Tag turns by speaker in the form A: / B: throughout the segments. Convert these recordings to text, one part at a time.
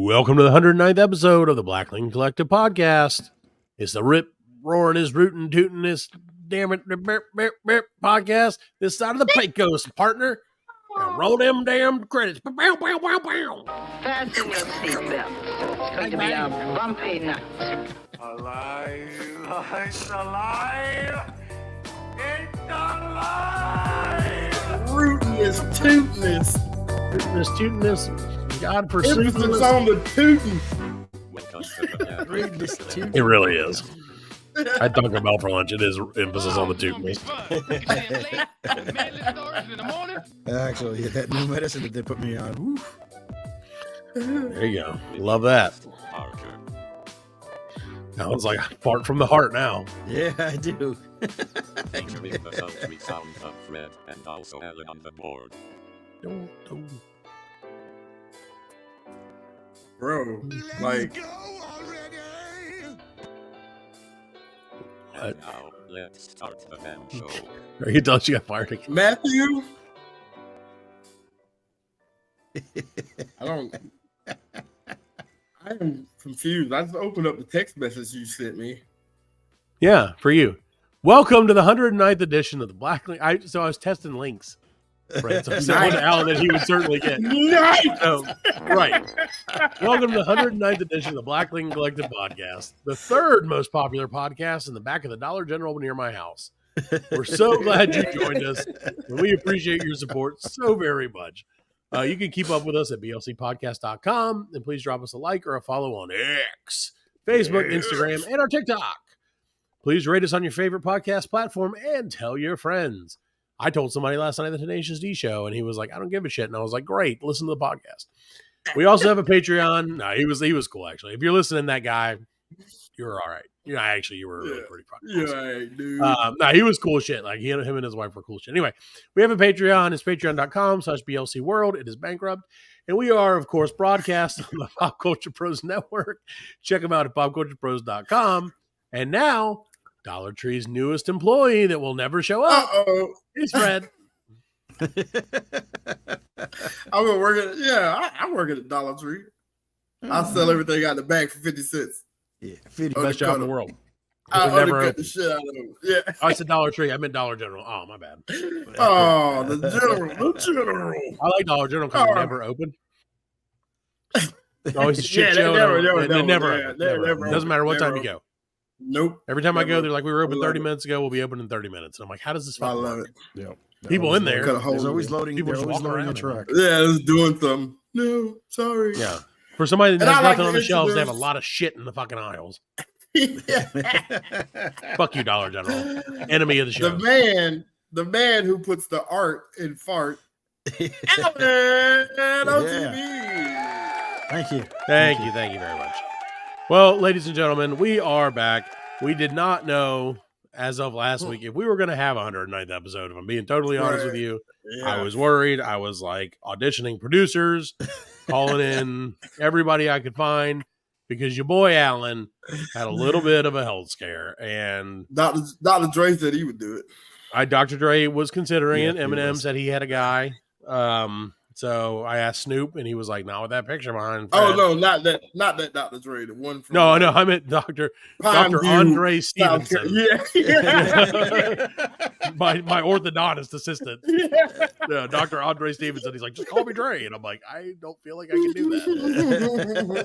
A: Welcome to the 109th episode of the Blackling Collective Podcast. It's the rip, roaring, is rootin', tootin', this damn it, podcast. This side of the Pecos, partner. Now roll them damn credits. Bow, bow, bow, bow.
B: Fasten your seatbelts. It's going to be a bumpy night.
C: Alive! It's alive! It's alive!
D: Rootiness, tootiness.
A: Rootiness, tootiness. God pursues
D: Emphasis on the tootin'.
A: It really is. I had Taco Bell for lunch. It is emphasis on the tootiness.
E: Actually, that new medicine that they put me on. Woo.
A: There you go. Love that. Now it's like fart from the heart now.
E: Yeah, I do.
F: Actually, the sultry sound of Fred and also Allan on the board.
D: Bro, like,
F: And now, let's start the damn show.
A: Are you done? She got fired again.
D: Matthew? I am confused. I just opened up the text message you sent me.
A: Yeah, for you. Welcome to the 109th edition of the Blackling. So I was testing links. Right, so I sent one to Allan that he would certainly get.
D: Nice!
A: Right. Welcome to the 109th edition of the Blackling Collective Podcast, the third most popular podcast in the back of the Dollar General near my house. We're so glad you joined us, and we appreciate your support so very much. You can keep up with us at blcpodcast.com, and please drop us a like or a follow on X, Facebook, Instagram, and our TikTok. Please rate us on your favorite podcast platform and tell your friends. I told somebody last night at the Tenacious D show, and he was like, I don't give a shit. And I was like, great, listen to the podcast. We also have a Patreon. No, he was cool, actually. If you're listening, that guy, you're all right. You were really pretty fucking awesome.
D: Yeah, dude.
A: No, he was cool shit. Like, him and his wife were cool shit. Anyway, we have a Patreon. It's patreon.com/BLC World. It is bankrupt. And we are, of course, broadcast on the Pop Culture Pros Network. Check them out at popculturepros.com. And now, Dollar Tree's newest employee that will never show up.
D: Uh-oh.
A: It's Fred.
D: I'm gonna work at I work at a Dollar Tree. I sell everything out the bag for 50 cents.
E: Yeah, 50
A: Best job in the world.
D: I
A: Never
D: undercut
A: open.
D: the shit out of them. Yeah.
A: I said Dollar Tree. I meant Dollar General. Oh, my bad.
D: Oh, the general.
A: I like Dollar General because they're never open. It's always a shit
D: Yeah,
A: show.
D: they never
A: open.
D: open.
A: Doesn't matter what time you go.
D: Nope.
A: Every time I go,
D: Never.
A: they're like, we were open
D: I love
A: 30
D: it.
A: minutes ago. We'll be open in 30 minutes. And I'm like, how does this
D: I
A: fucking
D: love
A: work?
D: it.
E: Yep.
A: People in there.
D: Cut a hole
E: There's
D: in
E: always
D: it.
E: loading.
A: People
E: They're
A: just
E: always
A: walking
E: loading a
A: around
E: truck.
D: Yeah, it's doing something. No, sorry.
A: Yeah. For somebody that
D: And
A: has
D: I like
A: nothing on the
D: to
A: shelves, they have a
D: introduce-
A: lot of shit in the fucking aisles. Fuck you, Dollar General. Enemy of the show.
D: The man who puts the art in fart. Allan on TV.
E: Thank you.
A: Thank you very much. Well, ladies and gentlemen, we are back. We did not know as of last week if we were going to have a 109th episode. If I'm being totally honest with you,
D: Yeah.
A: I was worried. I was like auditioning producers, calling in everybody I could find because your boy Allan had a little bit of a health scare, and
D: Dr. Dre said he would do it.
A: Dr. Dre was considering it.
E: Yeah, he
A: Eminem
E: was.
A: said he had a guy. So I asked Snoop, and he was like, "Not with that picture behind."
D: Oh
A: Fred."
D: no, not that Dr. Dre, the one from
A: No, I meant Dr.
D: Pineview,
A: Andre
D: South
A: Stevenson.
D: Carolina. Yeah.
A: my orthodontist assistant,
D: Yeah.
A: Dr. Andre Stevenson. He's like, just call me Dre. And I'm like, I don't feel like I can do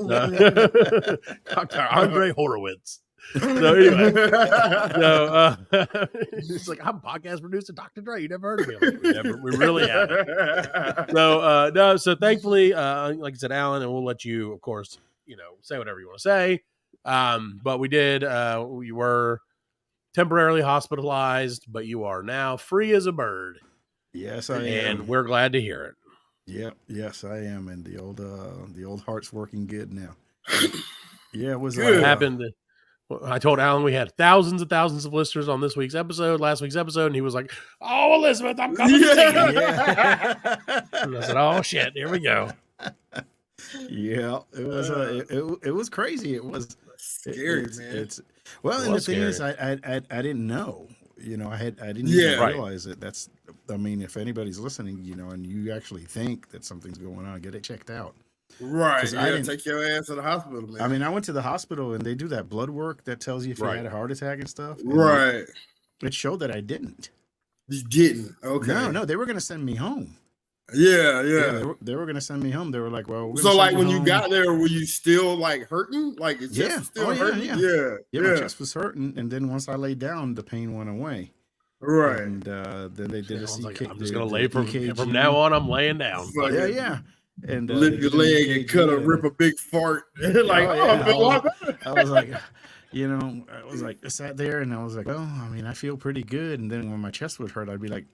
A: that. Dr. Andre Horowitz. So anyway, it's like, I'm a podcast producer, Dr. Dre. You never heard of me. I'm like, we really haven't. So thankfully, like I said, Allan, and we'll let you, of course, say whatever you want to say. But we did, we were temporarily hospitalized, but you are now free as a bird.
E: Yes, I am.
A: And we're glad to hear it.
E: Yep. Yes, I am. And the old heart's working good now. Yeah, it was
A: What happened? I told Allan we had thousands and thousands of listeners on last week's episode, and he was like, "Oh, Elizabeth, I'm coming to see you."
E: Yeah.
A: And I said, "Oh shit, here we go."
E: Yeah, it was it was crazy. It was
D: Scary, man.
E: It's well,
A: It
E: and the
A: was
E: thing
A: scary.
E: is, I didn't know. I didn't
D: Yeah.
E: even
A: Right.
E: realize it. If anybody's listening, and you actually think that something's going on, get it checked out.
D: Right.
E: 'Cause
D: You
E: I
D: gotta
E: didn't-
D: take your ass to the hospital, man.
E: I mean, I went to the hospital and they do that blood work that tells you if you
A: Right.
E: had a heart attack and stuff. And
D: right.
E: It showed that I didn't.
D: You didn't. Okay.
E: No, they were going to send me home.
D: Yeah,
E: Yeah,
D: yeah.
E: they were going to send me home. They were like, well, we're
D: So
E: gonna
D: like
E: send
D: when you
E: home.
D: got there, were you still like hurting? Like your chest
E: Yeah.
D: was still
E: Oh, yeah,
D: hurting?
E: yeah.
D: Yeah.
E: Yeah, my chest was hurting. And then once I laid down, the pain went away.
D: Right.
E: And then they did a
A: Sounds like,
E: CK.
A: I'm just
E: they
A: gonna
E: did
A: lay
E: a
A: from
E: EKG.
A: now on. I'm laying down.
D: Fuck
E: Yeah,
D: it.
E: yeah. And
D: Lift
E: they
D: your
E: did an
D: leg and cut
E: EKG,
D: rip a big fart. like,
E: yeah.
D: I feel a lot better.
E: I was like, I sat there and I was like, oh, I mean, I feel pretty good. And then when my chest would hurt, I'd be like,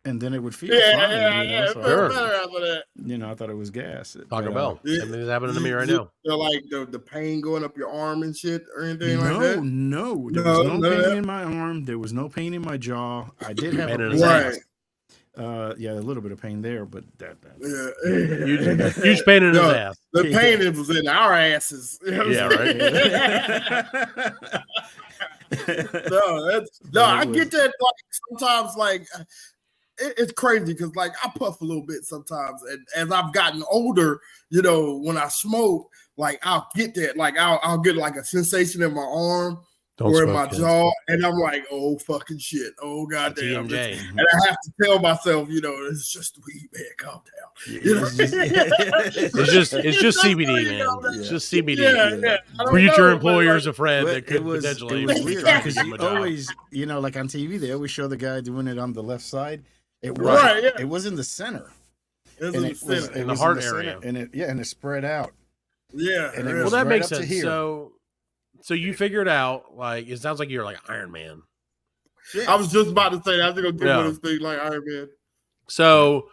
E: and then it would feel
D: Yeah,
E: fine.
D: yeah,
E: you know?
D: yeah.
E: So
D: It
A: Sure.
D: felt better after that.
E: I thought it was gas.
A: Taco
E: But,
A: Bell.
D: yeah.
A: Something's happening to me right
D: You
A: now.
D: feel like the pain going up your arm and shit or anything like
E: No,
D: that?
E: no, there
D: No,
E: was no
D: none of
E: pain
D: that?
E: in my arm. There was no pain in my jaw. I did have
A: Pain
E: a
A: in his
E: pain.
A: ass.
D: Right.
E: Yeah, a little bit of pain there, but that
D: Yeah.
A: Huge pain in his
D: No,
A: ass.
D: The pain was in our asses. You know what I'm
A: Yeah,
D: saying?
E: But
D: I
E: it was-
D: get that. Like sometimes, like it's crazy because like I puff a little bit sometimes, and as I've gotten older, when I smoke, like I'll get that, like I'll get like a sensation in my arm
A: Don't
D: or in
A: smoke,
D: my
A: kids.
D: jaw, and I'm like, oh fucking shit, oh goddamn,
A: TMJ.
D: and I have to tell myself, it's just weed, man, calm down.
A: It's just CBD, man. It's just CBD.
D: Yeah. I don't
A: Future
D: know, but,
A: employers
D: like,
A: a friend
E: But
A: that could potentially
E: it was weird
A: try to
E: because
A: give him
E: you
A: a job.
E: always, like on TV, they always show the guy doing it on the left side. It was
D: Right, yeah.
E: It was in the center.
D: It's
E: And
D: in
E: it
D: the
E: was
D: center.
E: it
A: the
E: was
A: heart
E: center,
A: area.
E: and it spread out.
D: Yeah,
E: And it
D: yeah.
A: Well,
E: was
A: that
E: right
A: makes
E: up to
A: sense.
E: here.
A: So you figured out, like, it sounds like you're like Iron Man.
E: Yeah.
D: I was just about to say that. I was gonna give
A: Yeah.
D: one of those things like Iron Man.
A: So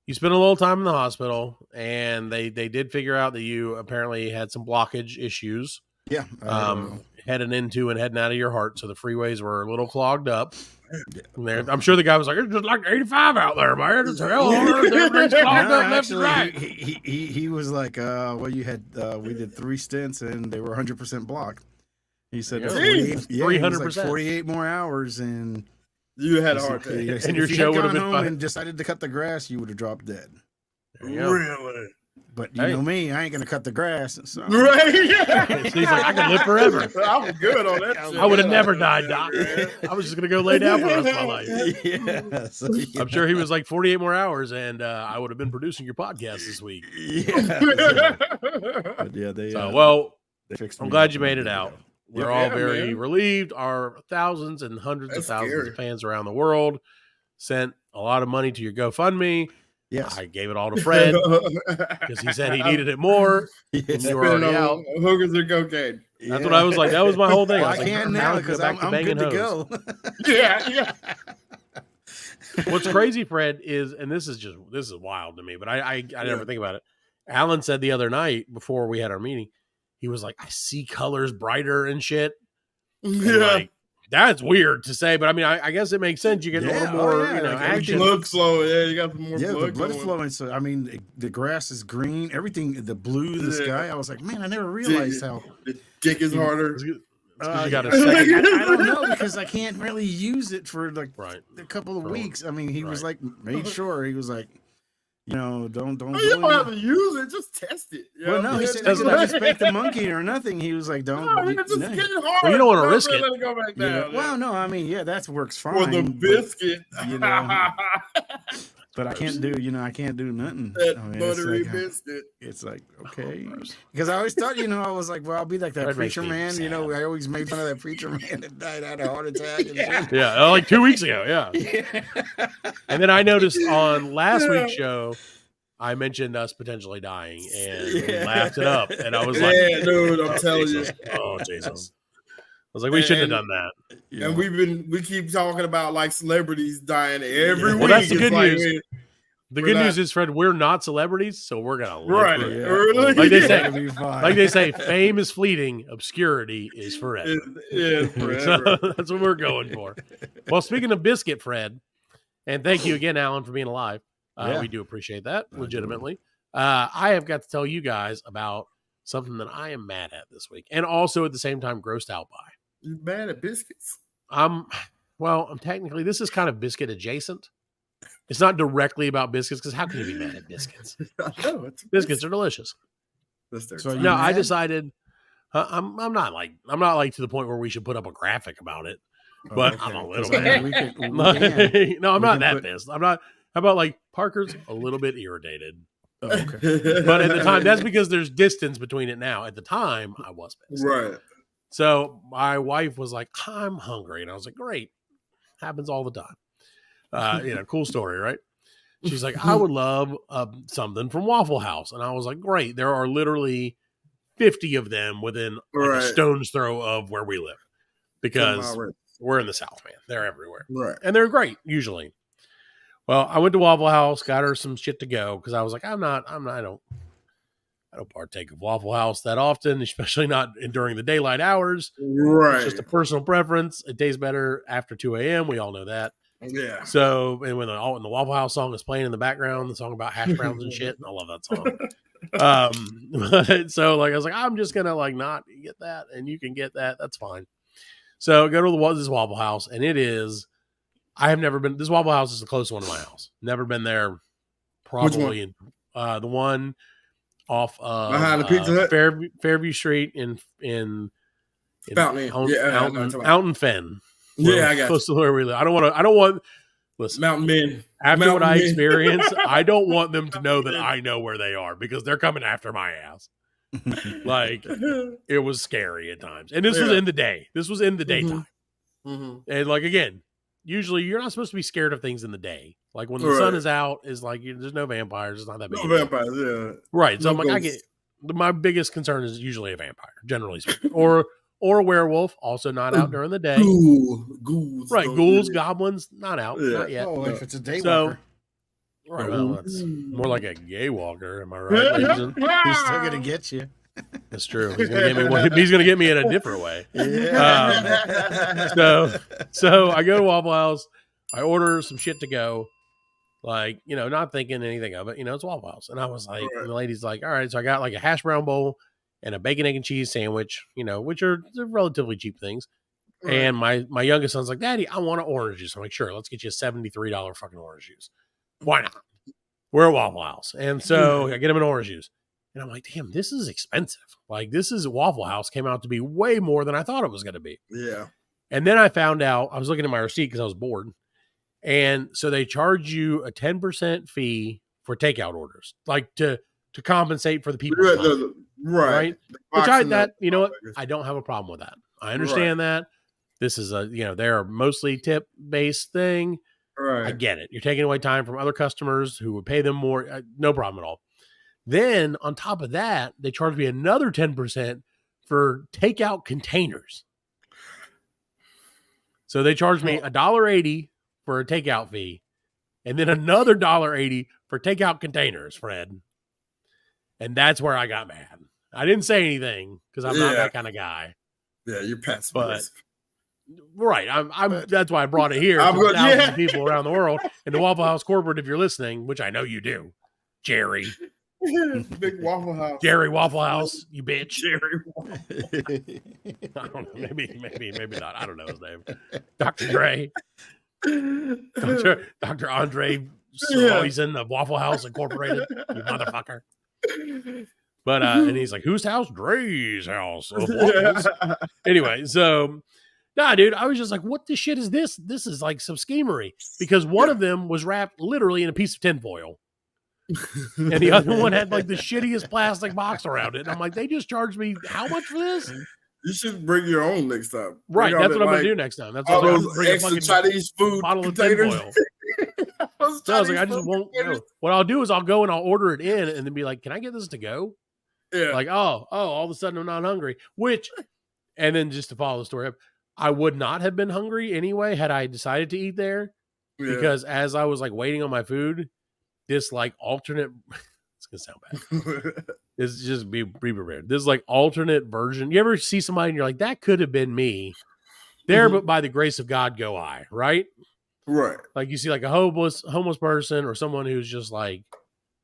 A: you spent a little time in the hospital, and they did figure out that you apparently had some blockage issues
E: Yeah.
A: heading into and heading out of your heart. So the freeways were a little clogged up. And I'm sure the guy was like, "It's just like 85 out there, man. It's hell on earth. Everything's clogged
E: No,
A: up left and right."
E: he was like, we did 3 stints and they were 100% blocked. He said,
A: Yeah.
E: 300%,
A: 300%.
E: 48 more hours, and
D: You had a heart attack.
E: he said,
A: And your
E: if you
A: show
E: had
A: would have
E: gone
A: been
E: home
A: fine.
E: and decided to cut the grass, you would have dropped dead.
A: There you go.
D: Really?
E: But you
A: Hey.
E: know me, I ain't gonna cut the grass. So.
D: Right?
A: So he's like, "I could live forever."
D: I was good on that. shit.
A: I would have never
D: Yeah,
A: died, Doc.
D: man.
A: I was just gonna go lay down for the rest of my life.
E: Yeah, so, yeah.
A: I'm sure he was like 48 more hours, and I would have been producing your podcast this week.
E: Yeah. But yeah, they.
A: So, well,
E: they fixed
A: I'm
E: me
A: glad
E: up
A: you
E: and
A: made it
E: good to
A: out.
E: go.
A: We're
D: Yeah,
A: all very
D: man.
A: relieved. Our thousands and hundreds
D: That's
A: of thousands
D: scary.
A: of fans around the world sent a lot of money to your GoFundMe.
E: Yes.
A: I gave it all to Fred because he said he needed it more.
E: Yes.
A: You were already
D: Spending
A: out.
D: on hookers and cocaine.
A: That's what I was like. That was my whole thing.
E: Well,
A: I
E: I
A: was like,
E: can
A: now
E: now
A: go
E: because
A: back
E: I'm
A: banging
E: good to
A: hoes.
E: go.
D: Yeah.
A: What's crazy, Fred, is, and this is wild to me, but I never think about it. Allan said the other night before we had our meeting, he was like, "I see colors brighter and shit." And
D: Yeah.
A: like, that's weird to say, but I mean, I guess it makes sense. You get a
E: Yeah,
A: little more,
E: yeah, like
A: action.
D: Blood flow. Yeah, you got some more
E: Yeah,
D: blood.
E: the blood
D: going.
E: flowing. So I mean, the grass is green. Everything, the blue, the
D: Yeah.
E: sky. I was like, man, I never realized how.
D: The dick is harder.
A: It's 'cause you got a
E: I
A: second,
E: don't know because I can't really use it for like
A: right?
E: a couple of
A: Right.
E: weeks. I mean, he was
A: Right.
E: like, made sure he was like, don't.
D: Oh, you
E: go
D: don't have
E: in-
D: to use it. Just test it. You
E: Well,
D: know
E: no, he
D: what
E: said
D: I'm
E: I
D: saying?
E: could just spank the monkey or nothing. He was like, don't.
D: No, it's just
E: no.
D: getting hard.
A: Well, you don't wanna risk it.
D: Let it go back
E: Yeah.
D: down.
E: Well, no, I mean, yeah, that works fine.
D: For the
E: but-
D: biscuit.
E: you know, But I can't do, I can't do nothing.
D: that
E: I mean,
D: buttery
E: it's like,
D: biscuit.
E: it's like, okay. Because I always thought, I was like, well, I'll be like that
A: That makes
E: preacher
A: me
E: man.
A: sad.
E: I always made fun of that preacher man that died out of a heart attack. And shit.
A: Yeah, like 2 weeks ago. Yeah.
E: Yeah.
A: And then I noticed on last week's show, I mentioned us potentially dying, and we laughed it up. And I was like,
D: Yeah, dude, I'm telling you.
A: Jesus. Oh, Jesus. I was like, we shouldn't have done that.
E: Yeah.
D: And we keep talking about like celebrities dying every
E: Yeah.
D: week.
A: Well, that's the
D: It's
A: good
D: like,
A: news. The
D: We're
A: good
D: not-
A: news is, Fred, we're not celebrities, so we're gonna live
D: Right.
A: through it.
E: Yeah.
D: Early.
A: Like they say-
E: It'll be fine.
A: Like they say, fame is fleeting, obscurity is forever.
D: It's
A: So
D: forever.
A: that's what we're going for. Well, speaking of biscuit, Fred, and thank you again, Allan, for being alive.
E: Yeah.
A: We do appreciate that,
E: I do.
A: legitimately. I have got to tell you guys about something that I am mad at this week, and also at the same time grossed out by.
D: You mad at biscuits?
A: I'm technically, this is kind of biscuit adjacent. It's not directly about biscuits because how can you be mad at biscuits? Biscuits are delicious.
E: So
A: No, I decided I'm not like to the point where we should put up a graphic about it, but I'm a little bit. No, I'm not that pissed. I'm not. How about like Parker's a little bit irritated?
E: Oh, okay.
A: But at the time, that's because there's distance between it now. At the time, I was pissed.
D: Right.
A: So my wife was like, "I'm hungry," and I was like, "Great, happens all the time." Cool story, right? She's like, "I would love something from Waffle House," and I was like, "Great, there are literally 50 of them within a stone's throw of where we live because we're in the South, man. They're everywhere,
D: right?
A: And they're great usually." Well, I went to Waffle House, got her some shit to go because I was like, I don't partake of Waffle House that often, especially not during the daylight hours.
D: Right.
A: It's just a personal preference. It tastes better after 2 a.m. We all know that.
D: Yeah.
A: So, and when the Waffle House song is playing in the background, the song about hash browns and shit, I love that song. So like, I was like, I'm just going to like not get that and you can get that. That's fine. So go to this Waffle House and I have never been, this Waffle House is the closest one to my house. Never been there. Probably the one off
D: behind the Pizza Hut?
A: Fairview Street in
D: Fountain.
A: Mountain Fen.
D: Yeah, I got
A: close to where we live. I don't want. Listen,
D: Mountain Men.
A: After what I experienced, I don't want them to know that I know where they are because they're coming after my ass. Like it was scary at times, and this was in the day. This was in the daytime, and like again, usually you're not supposed to be scared of things in the day. Like when the sun is out, is like there's no vampires. It's not that big.
D: No vampires, yeah.
A: Right. So I'm like, my biggest concern is usually a vampire, generally speaking, or a werewolf, also not out during the day.
D: Ghouls.
A: Right. Ghouls, goblins, not out. Yeah. Not yet.
E: Oh, if it's a daywalker.
A: Right. Well, that's more like a gay walker. Am I right?
E: He's still going to get you.
A: That's true. He's going to get me in a different way.
E: Yeah.
A: So I go to Waffle House. I order some shit to go. Like, not thinking anything of it. It's Waffle House. And I was like, and the lady's like, all right. So I got like a hash brown bowl and a bacon, egg, and cheese sandwich, which are relatively cheap things. Right. And my youngest son's like, Daddy, I want an orange juice. I'm like, sure, let's get you a $73 fucking orange juice. Why not? We're at Waffle House. And so I get him an orange juice. And I'm like, damn, this is expensive. Like, this is Waffle House came out to be way more than I thought it was going to be.
D: Yeah.
A: And then I found out, I was looking at my receipt because I was bored. And so they charge you a 10% fee for takeout orders, like to compensate for the people. Right. Which you know what? I don't have a problem with that. I understand that. This is they're a mostly tip based thing.
D: Right.
A: I get it. You're taking away time from other customers who would pay them more. No problem at all. Then on top of that, they charge me another 10% for takeout containers. So they charge me $1.80 for a takeout fee, and then another $1.80 for takeout containers, Fred. And that's where I got mad. I didn't say anything because I'm not that kind of guy.
D: Yeah, you're passive.
A: But right, I'm. That's why I brought it here. Thousands of people around the world, and the Waffle House corporate, if you're listening, which I know you do, Jerry.
D: Big Waffle House.
A: Jerry Waffle House, you bitch.
D: Jerry.
A: I don't know. Maybe not. I don't know his name. Dr. Dre. Dr. Andre Poison of Waffle House Incorporated. You motherfucker. But and he's like, whose house? Dre's house. Anyway, so nah, dude, I was just like, what the shit is this? This is like some schemery. Because one of them was wrapped literally in a piece of tinfoil. And the other one had like the shittiest plastic box around it. And I'm like, they just charged me how much for this?
D: You should bring your own next time.
A: Right, that's what I'm gonna do next time. That's what I'm
D: bring extra Chinese food
A: bottle of tinfoil. So I was like, I just won't go. What I'll do is I'll go and I'll order it in and then be like, can I get this to go?
D: Yeah.
A: Like, oh, all of a sudden I'm not hungry. And then just to follow the story up, I would not have been hungry anyway had I decided to eat there. Yeah. Because as I was like waiting on my food, this like alternate, it's gonna sound bad. It's just be prepared. This like alternate version. You ever see somebody and you're like, that could have been me there, but by the grace of God go I, right?
D: Right.
A: Like you see like a homeless person or someone who's just like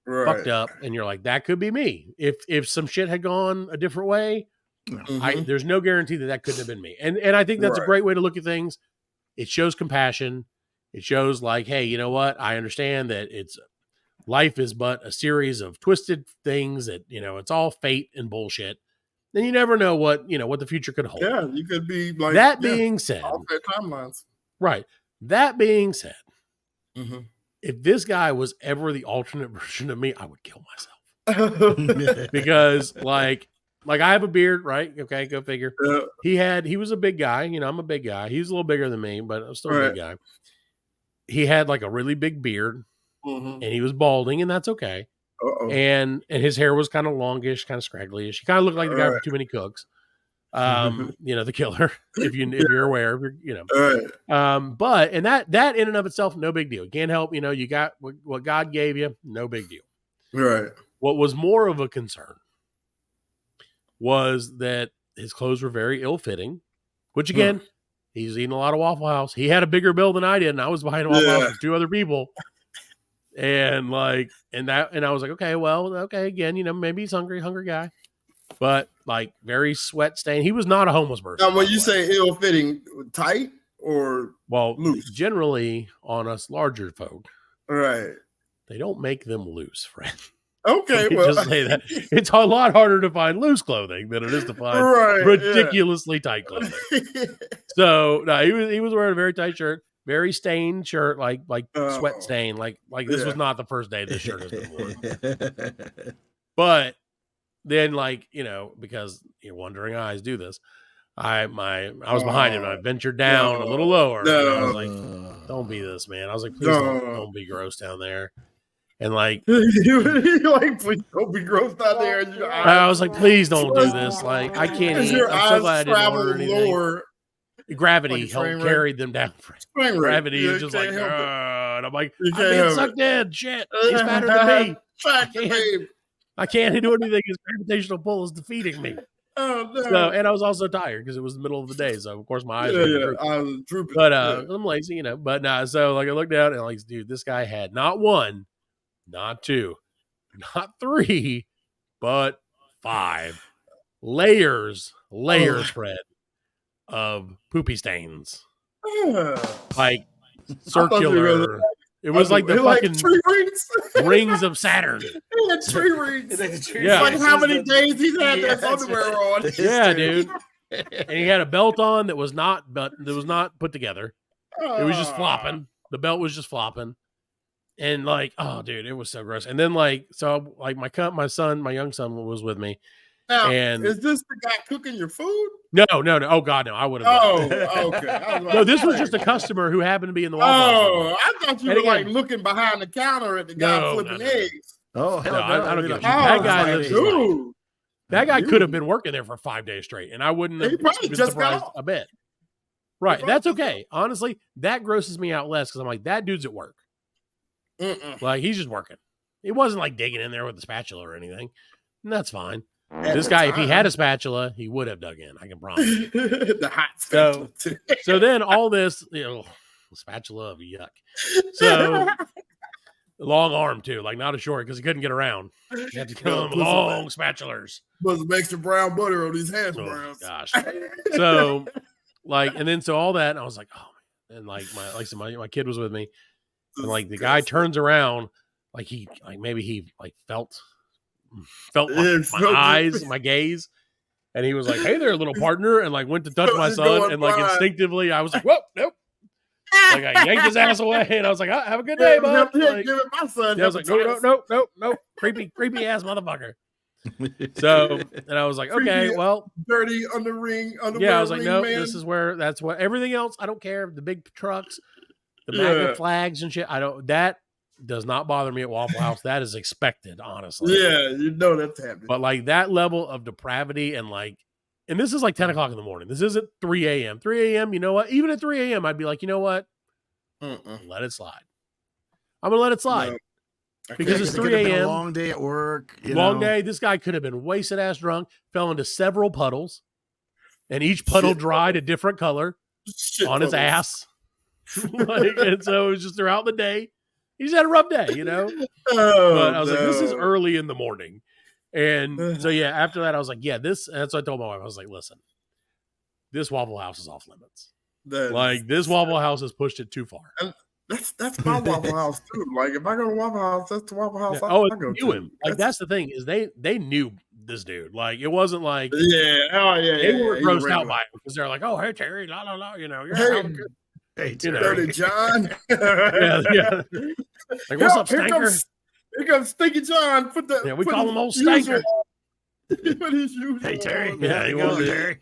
A: fucked up and you're like, that could be me. If some shit had gone a different way, there's no guarantee that couldn't have been me. And I think that's a great way to look at things. It shows compassion. It shows like, hey, you know what? I understand that life is but a series of twisted things that, it's all fate and bullshit. And you never know what the future could hold.
D: Yeah, you could be like
A: that being said,
D: alternate timelines.
A: Right. That being said,
D: Mm-hmm.
A: if this guy was ever the alternate version of me, I would kill myself. Because like I have a beard, right? Okay, go figure. He was a big guy. I'm a big guy. He's a little bigger than me, but I'm still a big guy. He had like a really big beard, and he was balding, and that's okay. And his hair was kind of longish, kind of scragglyish. He kind of looked like the guy from Too Many Cooks. The killer, if you're aware, but and that in and of itself, no big deal. You can't help, you got what God gave you, no big deal.
D: Right.
A: What was more of a concern was that his clothes were very ill-fitting, which again, he's eating a lot of Waffle House. He had a bigger bill than I did, and I was behind Waffle House with 2 other people. And I was like, okay, again, maybe he's hungry guy. But like very sweat stained. He was not a homeless person.
D: Now, when you say ill-fitting, tight or loose?
A: Generally on us larger folk,
D: right?
A: They don't make them loose, friend.
D: Okay,
A: just say that it's a lot harder to find loose clothing than it is to find ridiculously tight clothing. So no, he was wearing a very tight shirt, very stained shirt, like sweat stain, like this was not the first day this shirt has been worn. But then, because wandering eyes do this, I was behind him and I ventured down a little lower. And I was like, don't be this, man. I was like, please don't be gross down there. And like,
D: please don't be gross down there.
A: I was like, please don't do this. Like, I can't eat. I'm so glad I didn't order anything. Lower. Gravity helped carry them down. Gravity is just like, and I'm like, I'm being sucked in. Shit, he's fatter than me. I can't do anything. His gravitational pull is defeating me.
D: Oh no!
A: So, and I was also tired because it was the middle of the day, so of course my eyes were drooping. But I'm lazy, But nah, so like I looked down and like, dude, this guy had not 1, not 2, not 3, but 5 layers, Fred, of poopy stains, like circular. It was like the fucking
D: tree
A: rings of Saturn.
D: Tree rings.
A: Yeah.
D: Like how many days he's had that underwear on.
A: Yeah, dude. And he had a belt on that was not put together. It was just flopping. The belt was just flopping. And like, oh dude, it was so gross. And then my young son was with me.
D: Now,
A: and
D: is this the guy cooking your food?
A: No. Oh God, no! I would have.
D: Oh, okay.
A: No, this was just a customer who happened to be in the Waffle House.
D: I thought you were looking behind the counter at the guy flipping eggs.
E: Oh, hell no!
A: I don't give a shit. That guy could have been working there for 5 days straight, and I wouldn't have been surprised a bit. Right, that's okay. Honestly, that grosses me out less because I'm like, that dude's at work. Like he's just working. It wasn't like digging in there with a spatula or anything, and that's fine. This guy, if he had a spatula, he would have dug in. I can promise.
D: The hot spatula.
A: So then all this, spatula of yuck. So long arm too, like not a short because he couldn't get around. He had to come long spatulas.
D: Put some extra brown butter on these hash browns.
A: Gosh. So so all that, and I was like, oh man. And my kid was with me, and like the guy turns around, like he felt my eyes, my gaze, and he was like, "Hey there, little partner," and like went to touch my son, and like instinctively, I was like, "Whoa, nope!" Like I yanked his ass away, and I was like, "Have a good day, bud." Like,
D: give it my son.
A: I was like, "No, creepy ass motherfucker." So, and I was like, "Okay, well,
D: dirty underwear."
A: Yeah, I was like, "No, that's what everything else. I don't care. The big trucks, the MAGA flags and shit. That does not bother me at Waffle House. That is expected, honestly.
D: Yeah, that's happening.
A: But like that level of depravity and this is like 10 o'clock in the morning. This isn't 3 a.m. 3 a.m., you know what? Even at 3 a.m., I'd be like, you know what? Let it slide. I'm going to let it slide. No, because it's 3 a.m.
E: A long day at work.
A: Long day. This guy could have been wasted ass drunk, fell into several puddles, and each puddle dried a different color on his ass. And so it was just throughout the day. He just had a rough day, but I was like, this is early in the morning. And so, yeah, after that, I was like, that's what I told my wife. I was like, listen, this Waffle House is off limits. This Waffle House has pushed it too far.
D: That's my Waffle House too. Like if I go to Waffle House, that's the Waffle House I
A: Oh,
D: go
A: they knew
D: to.
A: him. Like that's the thing is they knew this dude. Like it wasn't like
D: Yeah. Oh yeah.
A: they weren't
D: He's a
A: grossed out
D: regular.
A: by it because they're like, oh hey Terry, la la la, you know, you're
D: Hey,
A: out good.
E: Hey,
A: You know.
D: Dirty John.
A: Yeah. Like what's up, Stanker?
D: Here comes Stinky John.
A: Yeah, we call him Old
D: usual-
A: Stanker.
D: Put his usual
E: Hey, Terry.
D: on.
A: Yeah, he
E: go,
A: was-
E: Terry.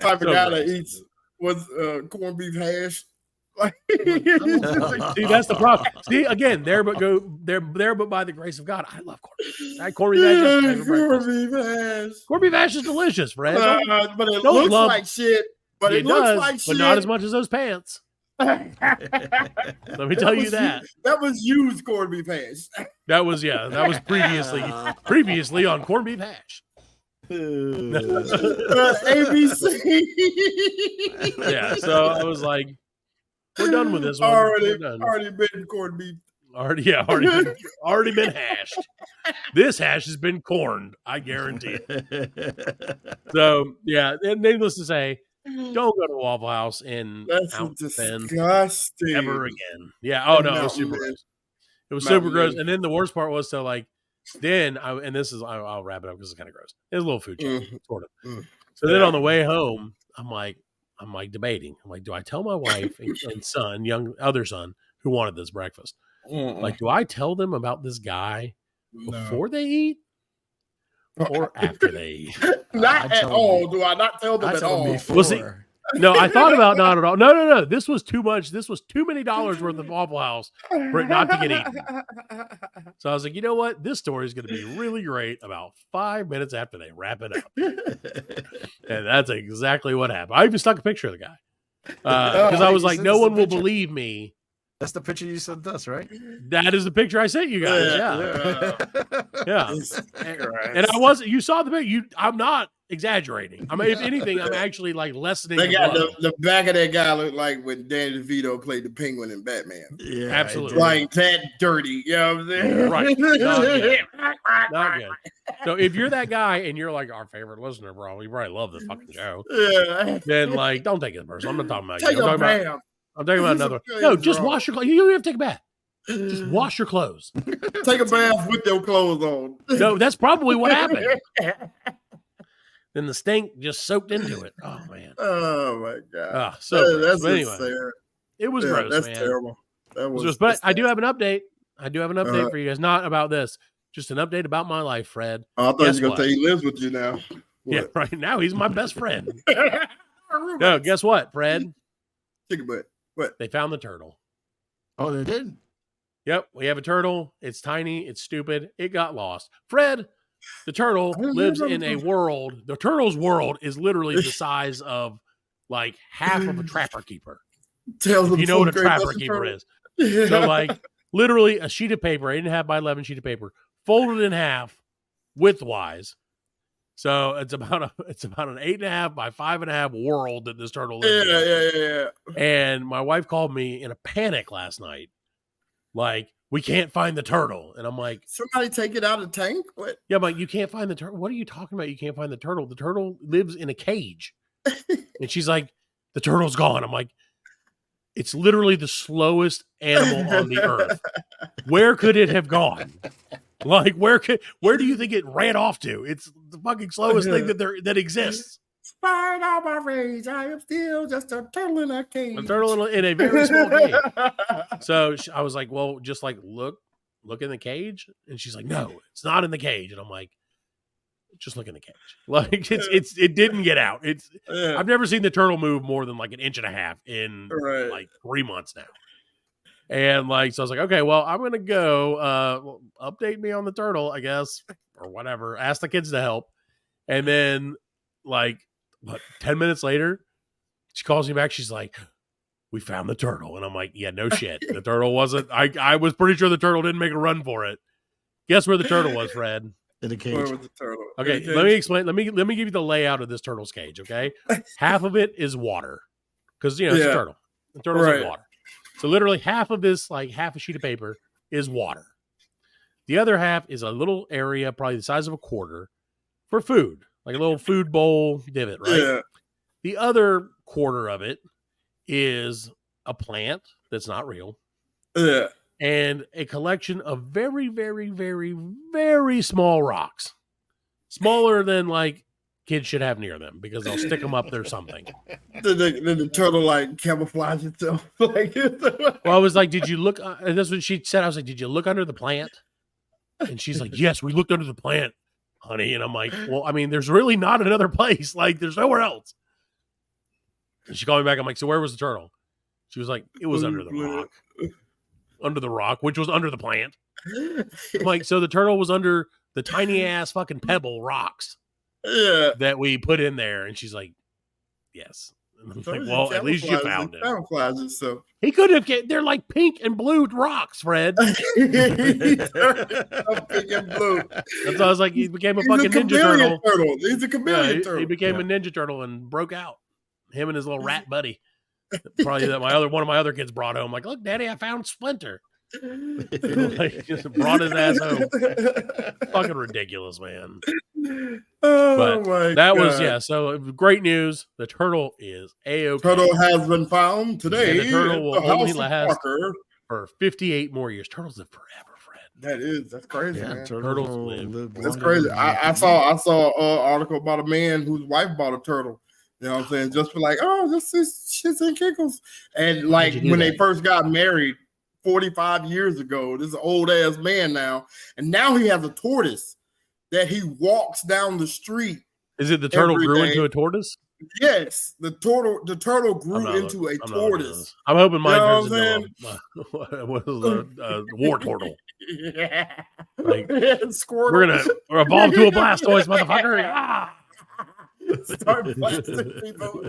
D: Type of
A: So
D: guy
A: gross.
D: that eats with corned beef hash. Like,
A: See, that's the problem. See, again, there but by the grace of God, I love corned beef. I had corned beef hash yesterday for
D: corned
A: breakfast.
D: beef hash.
A: Corned beef hash is delicious, Fred. Don't-
D: But it
A: don't
D: looks
A: love-
D: like shit. But it looks
A: does,
D: like
A: but
D: shit.
A: not as much as those pants. Let me tell you that.
D: That was used corned beef hash.
A: That was previously on corned beef hash.
D: ABC.
A: Yeah, so I was like, we're done with this one. We're done.
D: already been corned beef.
A: Already been hashed. This hash has been corned, I guarantee it. So yeah, and needless to say, don't go to Waffle House in
D: That's
A: Mountain Bend
D: disgusting.
A: ever again. Yeah. Oh no, it was super
D: Mountain
A: gross. It was
D: Mountain
A: super gross.
D: Bend.
A: And then the worst part was I'll wrap it up because it's kind of gross. It was a little food chain, sort of. So then on the way home, I'm like debating. I'm like, do I tell my wife and son, other son, who wanted this breakfast? Like, do I tell them about this guy before they eat or after they eat?
D: Not
E: I
D: at
E: told
D: all.
E: you.
D: Do I not tell them
E: I
D: at
E: told
D: all?
E: him
A: Well, see,
E: before.
A: No, I thought about not at all. No. This was too much. This was too many dollars worth of Waffle House for it not to get eaten. So I was like, you know what? This story is going to be really great about 5 minutes after they wrap it up. And that's exactly what happened. I even stuck a picture of the guy because I was
E: you
A: like,
E: sent
A: no
E: us a
A: one will
E: picture?
A: believe me.
E: That's the picture you sent us, right?
A: That is the picture I sent you guys. Yeah. And I wasn't. You saw the picture. I'm not exaggerating. I mean, if anything, I'm actually like lessening.
D: They
A: the
D: got
A: blow.
D: the back of that guy looked like when Danny DeVito played the Penguin in Batman.
E: Yeah,
A: Absolutely.
D: Like that dirty. You know what I'm saying?
A: Right. Not good. Not good. So if you're that guy and you're like our favorite listener, bro, you probably love the fucking show.
D: Yeah.
A: Then like, don't take it personal. I'm not talking about
D: Take
A: you.
D: a
A: I'm talking
D: bath.
A: about another one. No, just wash your clothes. You don't have to take a bath. Just wash your clothes.
D: Take a bath with your clothes on.
A: No, that's probably what happened. Then the stink just soaked into it. Oh man.
D: Oh my god.
A: So
D: that's
A: gross. But anyway,
D: sad.
A: it was
D: Yeah,
A: gross,
D: that's
A: man.
D: terrible. That
A: It was
D: was.
A: gross. But I do have an update.
D: Uh-huh.
A: For you guys. Not about this. Just an update about my life, Fred.
D: Oh, I thought
A: Guess
D: you were
A: what?
D: gonna say he lives with you now.
A: Yeah,
D: What?
A: right now he's my best friend. No, guess what, Fred?
D: Chicken butt. What?
A: They found the turtle.
E: Oh, they did?
A: Yep, we have a turtle. It's tiny. It's stupid. It got lost. Fred, the turtle
D: I didn't
A: lives
D: hear about
A: in a
D: the-
A: world. The turtle's world is literally the size of like half of a trapper keeper.
D: Tells
A: If
D: him
A: you know what a
D: some great
A: trapper
D: Dustin
A: keeper
D: turtle.
A: is. So like literally a sheet of paper, 8.5 by 11 sheet of paper, folded in half widthwise. So it's about an 8.5 by 5.5 world that this turtle lives in.
D: Yeah.
A: And my wife called me in a panic last night. Like, we can't find the turtle. And I'm like,
D: Somebody take it out of the tank. What?
A: yeah, I'm like, you can't find the turtle. What are you talking about? You can't find the turtle. The turtle lives in a cage. And she's like, the turtle's gone. I'm like, it's literally the slowest animal on the earth. Where could it have gone? Like, where do you think it ran off to? It's the fucking slowest thing that exists.
D: Despite all my rage, I am still just a turtle in a cage.
A: A turtle in a very small cage. So I was like, well, just like look in the cage. And she's like, no, it's not in the cage. And I'm like, just look in the cage. Like it didn't get out.
D: Yeah.
A: I've never seen the turtle move more than like 1.5 inches in
D: Right.
A: like 3 months now. And like, so I was like, okay, well, I'm going to go update me on the turtle, I guess, or whatever. Ask the kids to help. And then like, 10 minutes later, she calls me back. She's like, we found the turtle. And I'm like, yeah, no shit. The turtle wasn't, I was pretty sure the turtle didn't make a run for it. Guess where the turtle was, Fred?
E: In the
D: Where
E: cage.
D: was the turtle?
A: Okay,
D: In the
A: let me
D: cage?
A: explain. Let me give you the layout of this turtle's cage, okay? Half of it is water. Because it's a
D: Yeah.
A: turtle. The turtle's in
D: Right.
A: water. So literally half of this, like half a sheet of paper, is water. The other half is a little area, probably the size of a quarter, for food. Like a little food bowl divot, right?
D: Yeah.
A: The other quarter of it is a plant that's not real,
D: Yeah.
A: and a collection of very, very, very, very small rocks, smaller than like kids should have near them because they'll stick them up there something.
D: Then the turtle like camouflage itself. Like,
A: Well, I was like, "Did you look?" And that's what she said. I was like, "Did you look under the plant?" And she's like, "Yes, we looked under the plant, honey." And I'm like, "Well, I mean, there's really not another place. Like, there's nowhere else." And she called me back. I'm like, "So where was the turtle?" She was like, "It was under the rock." Under the rock, which was under the plant. I'm like, so the turtle was under the tiny ass fucking pebble rocks that we put in there. And she's like, yes. And I'm like, well, at least you found it.
D: Camouflage so.
A: He could have, they're like pink and blue rocks, Fred.
D: Pink and blue.
A: That's why I was like, he became a fucking ninja turtle.
D: He's a chameleon turtle.
A: He became a ninja turtle and broke out. Him and his little rat buddy. Probably that one of my other kids brought home. Like, look, Daddy, I found Splinter. Like, just brought his ass home. Fucking ridiculous, man.
D: Oh my
A: that
D: God.
A: was So great news. The turtle is A-OK.
D: Turtle has been found today.
A: And the turtle will only last
D: Parker.
A: for 58 more years. Turtles live forever, Fred.
D: That's crazy.
E: Yeah,
D: Man.
A: Turtles live.
D: That's crazy. I saw an article about a man whose wife bought a turtle. You know what I'm saying? Just for like, oh, this is shits and giggles. And like when they first got married 45 years ago, this is an old ass man now. And now he has a tortoise that he walks down the street.
A: Is it the turtle grew into a tortoise?
D: Yes. The turtle grew into a tortoise.
A: I'm hoping mine turns
D: into
A: a war turtle.
D: Yeah.
A: Like, we're gonna evolve to a Blastoise, motherfucker. Ah!
D: Start blasting people.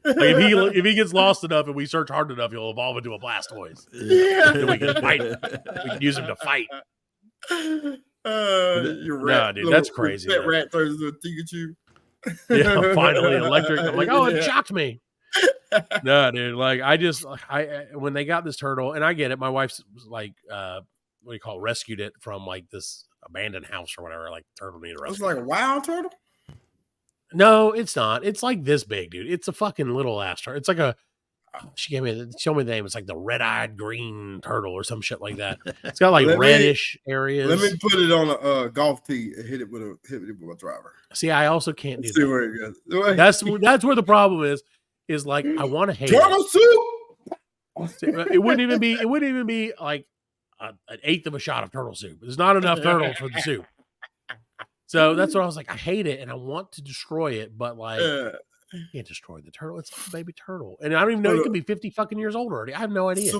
A: Like if he gets lost enough and we search hard enough, he'll evolve into a Blastoise.
D: Yeah.
A: Then we can fight him. We can use him to fight.
D: You're right.
A: No, dude, that's crazy.
D: That rat turns into a Pikachu.
A: Yeah, finally electric. I'm like, oh, it shocked me. No, dude. Like, when they got this turtle, and I get it. My wife's like, what do you call it? Rescued it from like this abandoned house or whatever. Like, turtle need a rescue.
D: It's like a wild turtle.
A: No, it's not. It's like this big, dude. It's a fucking little ass turtle. It's like show me the name. It's like the red-eyed green turtle or some shit like that. It's got like reddish areas.
D: Let me put it on a golf tee and hit it with a driver.
A: See, I also can't do
D: Let's see
A: that.
D: where it goes.
A: That's where the problem is like I want to hate
D: turtle
A: soup. It wouldn't even be like an eighth of a shot of turtle soup. There's not enough turtle for the soup. So that's what I was like. I hate it and I want to destroy it, but like, you can't destroy the turtle. It's a baby turtle, and I don't even know it could be 50 fucking years old already. I have no idea.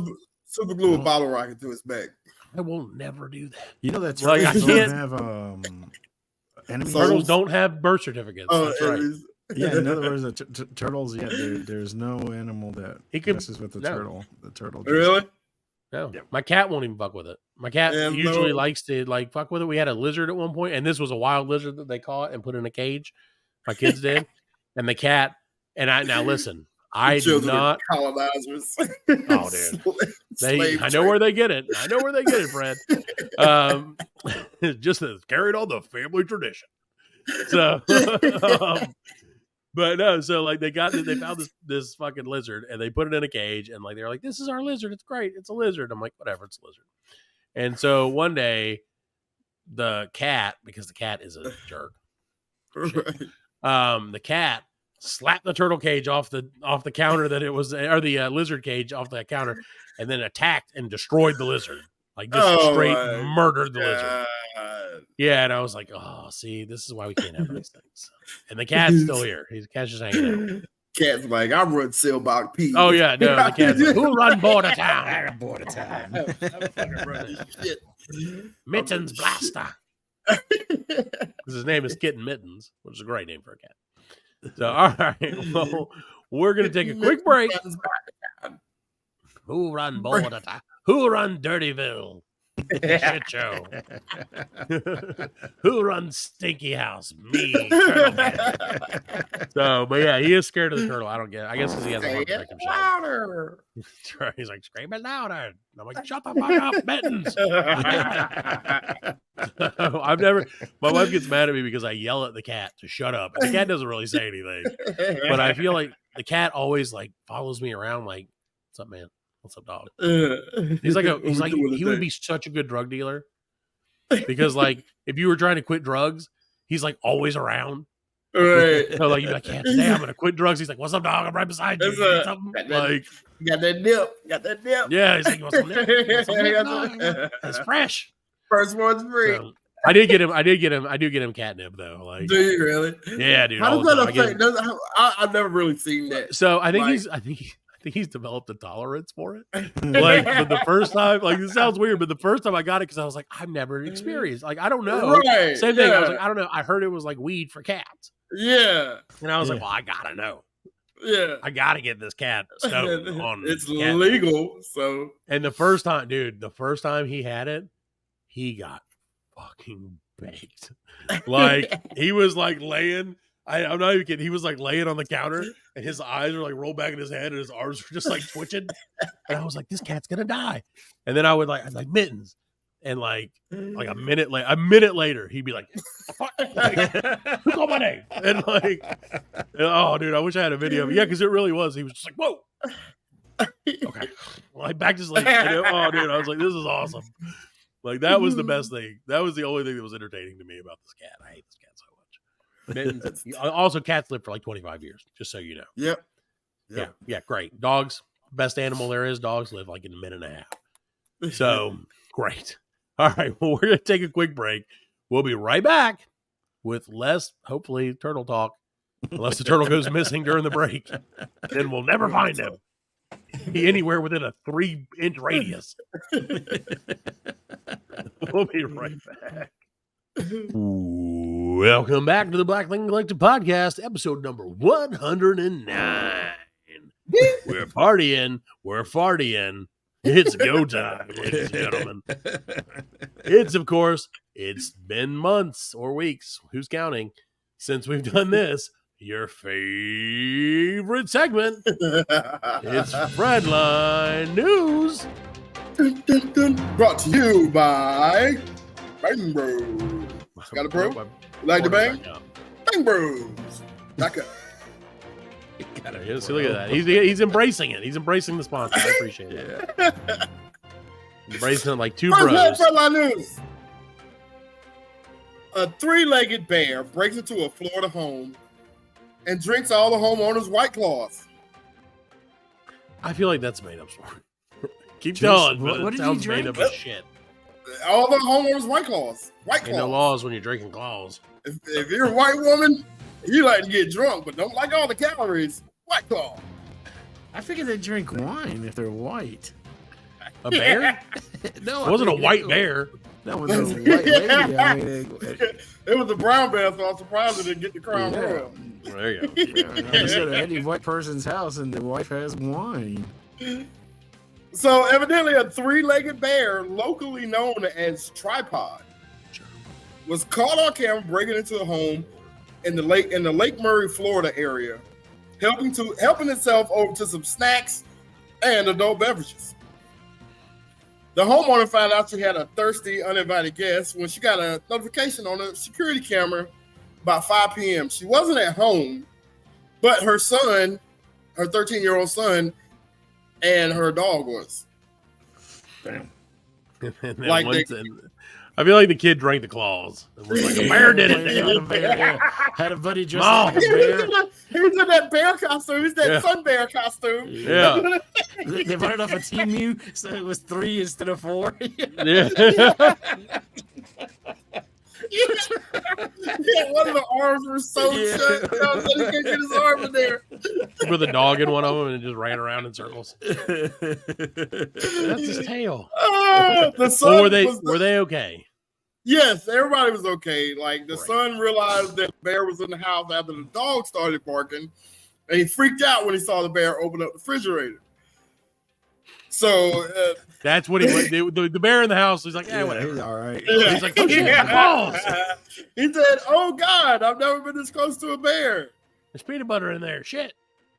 D: Super glue a bottle rocket to its back.
A: I will never do that.
E: You know that's
A: like I can't
E: have
A: turtles don't have birth certificates. That's right.
E: Yeah, in other words, turtles. Yeah, there's no animal that messes with the turtle. The turtle.
D: Really?
A: No, my cat won't even fuck with it. My cat usually likes to like fuck with it. We had a lizard at one point, and this was a wild lizard that they caught and put in a cage. My kids did, and the cat. And now listen, I do not
D: colonizers.
A: Oh, dude, I know where they get it. I know where they get it, Fred. Just carried on the family tradition. So, but no, so like they found this fucking lizard and they put it in a cage and like they're like, this is our lizard. It's great. It's a lizard. I'm like, whatever, it's a lizard. And so one day the cat, because the cat is a jerk, the cat slapped the turtle cage off the counter that it was, or the lizard cage off the counter, and then attacked and destroyed the lizard. Like just straight murdered the lizard. Yeah, and I was like, oh, see, this is why we can't have these things. And the cat's still here. The cat's just hanging out.
D: Cat's like, I run Sailbox P.
A: Oh, yeah, no, the cat's like, who run Border Town? I run
E: Border Town.
A: Mittens Blaster. His name is Kitten Mittens, which is a great name for a cat. So, all right, well, we're going to take a quick break. Who run Border Town? Who run Dirtyville? Shit show. Who runs Stinky House? Me. So, but yeah, he is scared of the turtle. I don't get it. I guess because he has a heart protective louder. He's like, scream it louder. And I'm like, shut the fuck up, Mittens. I've never. My wife gets mad at me because I yell at the cat to shut up. And the cat doesn't really say anything, but I feel like the cat always like follows me around, like What's up, man? What's up, dog?
D: He
A: He would be such a good drug dealer because like if you were trying to quit drugs, he's like always around.
D: right.
A: So like you'd be like, yeah, today I'm gonna quit drugs. He's like, what's up, dog? I'm right beside you.
D: That's
A: You need
D: a-
A: something?
D: got that-
A: Like,
D: Got that dip.
A: yeah, he's like, you want some nip? You want some nip, dog? It's fresh.
D: First one's free.
A: So, I do get him catnip though. Like,
D: Do you really?
A: yeah, dude.
D: How
A: all
D: does
A: the
D: that
A: time. I get
D: affect?
A: him-
D: I've never really seen that.
A: So I think
D: Like-
A: he's developed a tolerance for it. Like but the first time, like this sounds weird, but the first time I got it because I was like, I've never experienced. Like I don't know.
D: Right.
A: Same thing. I was
D: yeah.
A: like, I don't know. I heard it was like weed for cats,
D: Yeah.
A: and I was like,
E: Yeah.
A: well, I gotta know.
D: Yeah.
A: I gotta get this cat stoned on.
D: It's
A: cat.
D: legal, so
A: And the first time he had it, he got fucking baked. Like he was like laying. I'm not even kidding. He was like laying on the counter, and his eyes were like rolled back in his head, and his arms were just like twitching. And I was like, "This cat's gonna die." And then I'd like Mittens, and like a minute later, he'd be like, "Who called my name?" And like, oh, dude, I wish I had a video. Yeah, because it really was. He was just like, "Whoa." Okay, well, I backed his leg. Oh, dude, I was like, "This is awesome." Like that was the best thing. That was the only thing that was entertaining to me about this cat. I hate this cat so much. Mittens. Also, cats live for like 25 years, just so you know.
D: Yep.
A: Yeah, great. Dogs, best animal there is. Dogs live like in a minute and a half. So great. All right, well, we're gonna take a quick break. We'll be right back with less, hopefully, turtle talk, unless the turtle goes missing during the break. Then we'll never find him. Anywhere within a 3-inch radius. We'll be right back. Welcome back to the Black Lincoln Collective Podcast, episode number 109. We're partying, we're fartying. It's go time, ladies and gentlemen. It's been months or weeks, who's counting, since we've done this. Your favorite segment. It's Fredline News.
D: Dun, dun, dun. Brought to you by Bang Bros. Got a bro? Like the bang? Bang Bros. Back up.
A: See, look at that. He's embracing it. He's embracing the sponsor. I appreciate it. Embracing it like two
D: First
A: bros.
D: Fredline News. A 3-legged bear breaks into a Florida home and drinks all the homeowners' White Claws.
A: I feel like that's made up story. Keep
E: Jeez,
A: going, but
E: what
A: it
E: did he
A: sounds made
E: drink?
A: up as shit.
D: All the homeowners' White Claws. White
A: Ain't no
D: Claws.
A: laws when you're drinking claws.
D: If you're a white woman, you like to get drunk, but don't like all the calories. White Claw.
E: I figured they drink wine if they're white.
A: A bear?
E: No,
A: It wasn't a
E: I think
A: white bear.
E: That was a white lady. I mean,
D: It was a brown bear, so I'm surprised it didn't get the crown
E: yeah.
D: royal.
A: There you go.
E: I said at any white person's house and the wife has wine.
D: So evidently a 3-legged bear, locally known as Tripod, was caught on camera breaking into a home in the Lake Murray, Florida area, helping itself over to some snacks and adult beverages. The homeowner found out she had a thirsty, uninvited guest when she got a notification on a security camera about 5 p.m. She wasn't at home, but her son, her 13-year-old son, and her dog was.
E: Damn.
A: And then
D: Like
A: I feel like the kid drank the claws. It was like a bear did it.
E: Yeah. Had a buddy dressed
A: Mom.
E: like a bear.
D: He was in that bear costume. He's that
A: Yeah.
D: sun bear costume.
A: Yeah.
E: They bought it off a Temu, so it was 3 instead of 4.
A: Yeah.
D: Yeah, one of the arms were so
E: Yeah.
D: shut. You know, so he couldn't get his arm in there.
A: Put a dog in one of them and it just ran around in circles. That's his tail.
D: The son
A: Or
D: was
A: were they okay?
D: Yes, everybody was okay. Like the
A: Great.
D: son realized that the bear was in the house after the dog started barking, and he freaked out when he saw the bear open up the refrigerator. So
A: That's what he went. The bear in the house. He's like,
E: Yeah,
A: whatever.
E: he's all right.
A: He's like, "Oh, shit, the balls."
D: He said, "Oh God, I've never been this close to a bear,"
A: There's peanut butter in there. Shit.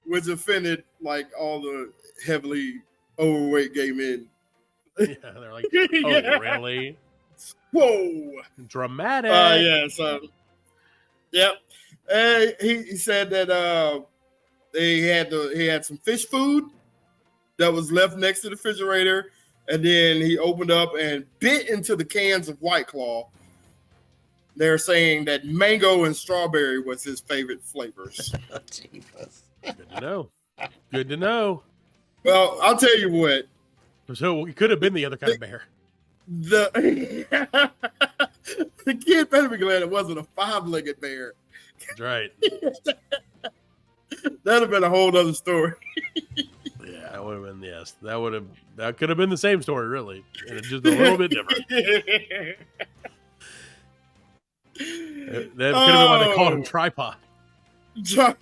D: which offended like all the heavily overweight gay men.
A: Yeah, they're like, oh,
D: Yeah.
A: really?
D: Whoa.
A: Dramatic.
D: Yeah. So, yep. He said that he had some fish food that was left next to the refrigerator, and then he opened up and bit into the cans of White Claw. They're saying that mango and strawberry was his favorite flavors.
A: Good to know. Good to know.
D: Well, I'll tell you what.
A: So it could have been the other kind of bear.
D: The kid better be glad it wasn't a 5-legged bear.
A: That's right.
D: That'd have been a whole other story.
A: Yeah, that would have been that could have been the same story, really, and it's just a little bit different. That could have been why they called him tripod.
D: Yeah.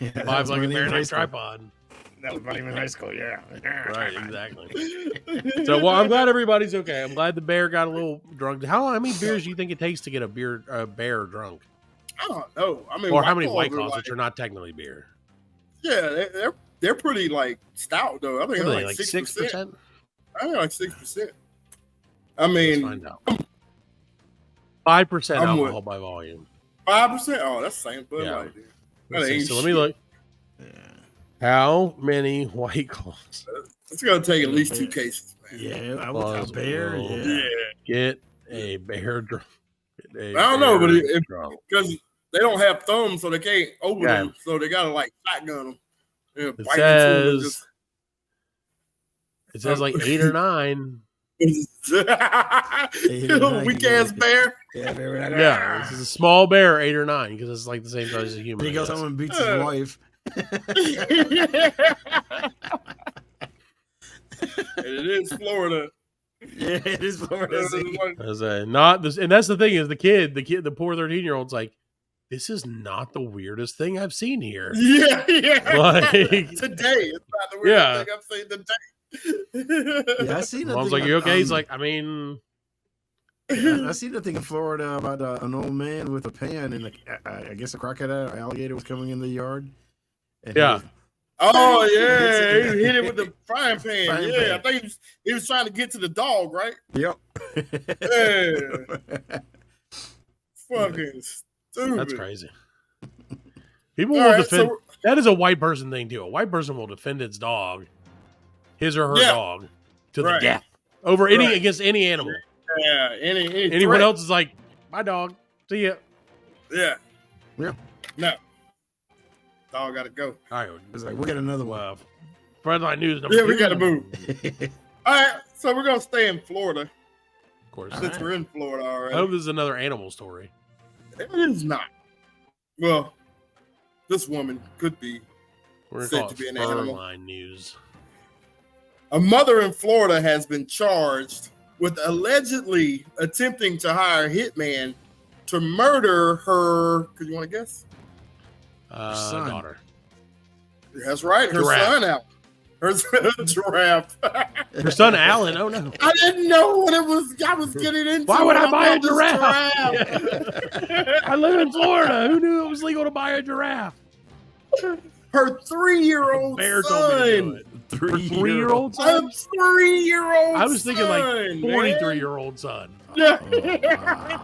A: 5-legged bear named tripod.
E: That was funny in high school, yeah.
A: Right, exactly. So, well, I'm glad everybody's okay. I'm glad the bear got a little drunk. How many beers do you think it takes to get a bear drunk?
D: I don't know. I mean,
A: Or how many White
D: Claws are
A: Claws, which are not technically beer?
D: Yeah, they're pretty like stout though. I think
A: What are
D: they're
A: they,
D: like
A: 6%?
D: I think like 6%. I
A: Let's
D: mean,
A: find out. 5%
D: I'm
A: alcohol
D: with-
A: by volume.
D: 5%. Oh, that's the same Bud
A: Yeah.
D: Light. Dude.
A: Let's
D: That
A: see.
D: ain't
A: So let me
D: shit.
A: look. How many White Claws?
D: It's gonna take at least 2 cases, man.
E: Yeah, I
A: Claws
E: was a bear.
A: will
E: Yeah.
A: Get a bear drunk. I
D: don't know, but if-
A: drunk.
D: Because they don't have thumbs, so they can't open
A: Yeah.
D: them. So they gotta like shotgun them. Yeah,
A: It
D: bite into them and
A: says like 8 or 9.
D: Weak ass bear.
E: Yeah, bear.
A: Yeah, this is a small bear, 8 or 9, because it's like the same size as a human.
E: He
A: I
E: goes
A: guess.
E: home and beats his wife.
D: And it is Florida.
E: Yeah, it is Florida.
A: I say, not this, and that's the thing is the poor 13-year-old's like, this is not the weirdest thing I've seen here.
D: Yeah.
A: Like,
D: Today, it's not the weirdest
A: Yeah.
D: thing I've seen today.
E: Yeah, I seen that.
A: Mom's
E: thing
A: like, you okay? He's
E: on-
A: like, I mean,
E: I seen the thing in Florida about an old man with a pan and I guess a crocodile or alligator was coming in the yard. And
A: Yeah.
D: Oh yeah, he hit it with the frying pan.
E: Frying
D: Yeah,
E: pan.
D: I think he was trying to get to the dog, right?
E: Yep.
D: Yeah. Fucking stupid.
A: that's crazy. People
D: All
A: will
D: right,
A: defend.
D: so-
A: That is a white person thing too. A white person will defend its dog, his or her
D: Yeah.
A: dog, to
D: Right.
A: the death over any
D: Right.
A: against any animal.
D: Yeah, any
A: Anyone
D: threat.
A: else is like, my dog. See ya.
D: Yeah.
E: Yeah.
D: No. Dog gotta go.
A: All right.
E: It's like, we got another one.
A: Well, Fredline News number
D: Yeah, we
A: 2.
D: gotta move. All right, so we're gonna stay in Florida
A: Of course.
D: since we're in Florida
A: I
D: already.
A: hope this is another animal story.
D: It is not. Well, this woman could be.
A: We're
D: Said
A: going
D: to
A: to
D: be an
A: call it
D: animal.
A: Fredline News.
D: A mother in Florida has been charged with allegedly attempting to hire a hitman to murder her. Could you want to guess?
E: son.
A: Daughter.
D: That's right, her
A: Giraffe.
D: son out. Her giraffe.
A: Her son Allan. Oh no.
D: I didn't know what it was. I was getting into.
A: Why would I buy a
D: this
A: giraffe? I live in Florida. Who knew it was legal to buy a giraffe?
D: Her 3-year-old
A: Bear told me to do
D: son.
A: it. Her
E: 3-year-old.
A: 3-year-old
D: A
A: son?
D: 3-year-old.
A: I was thinking like
D: son,
A: 43-year-old son.
D: man.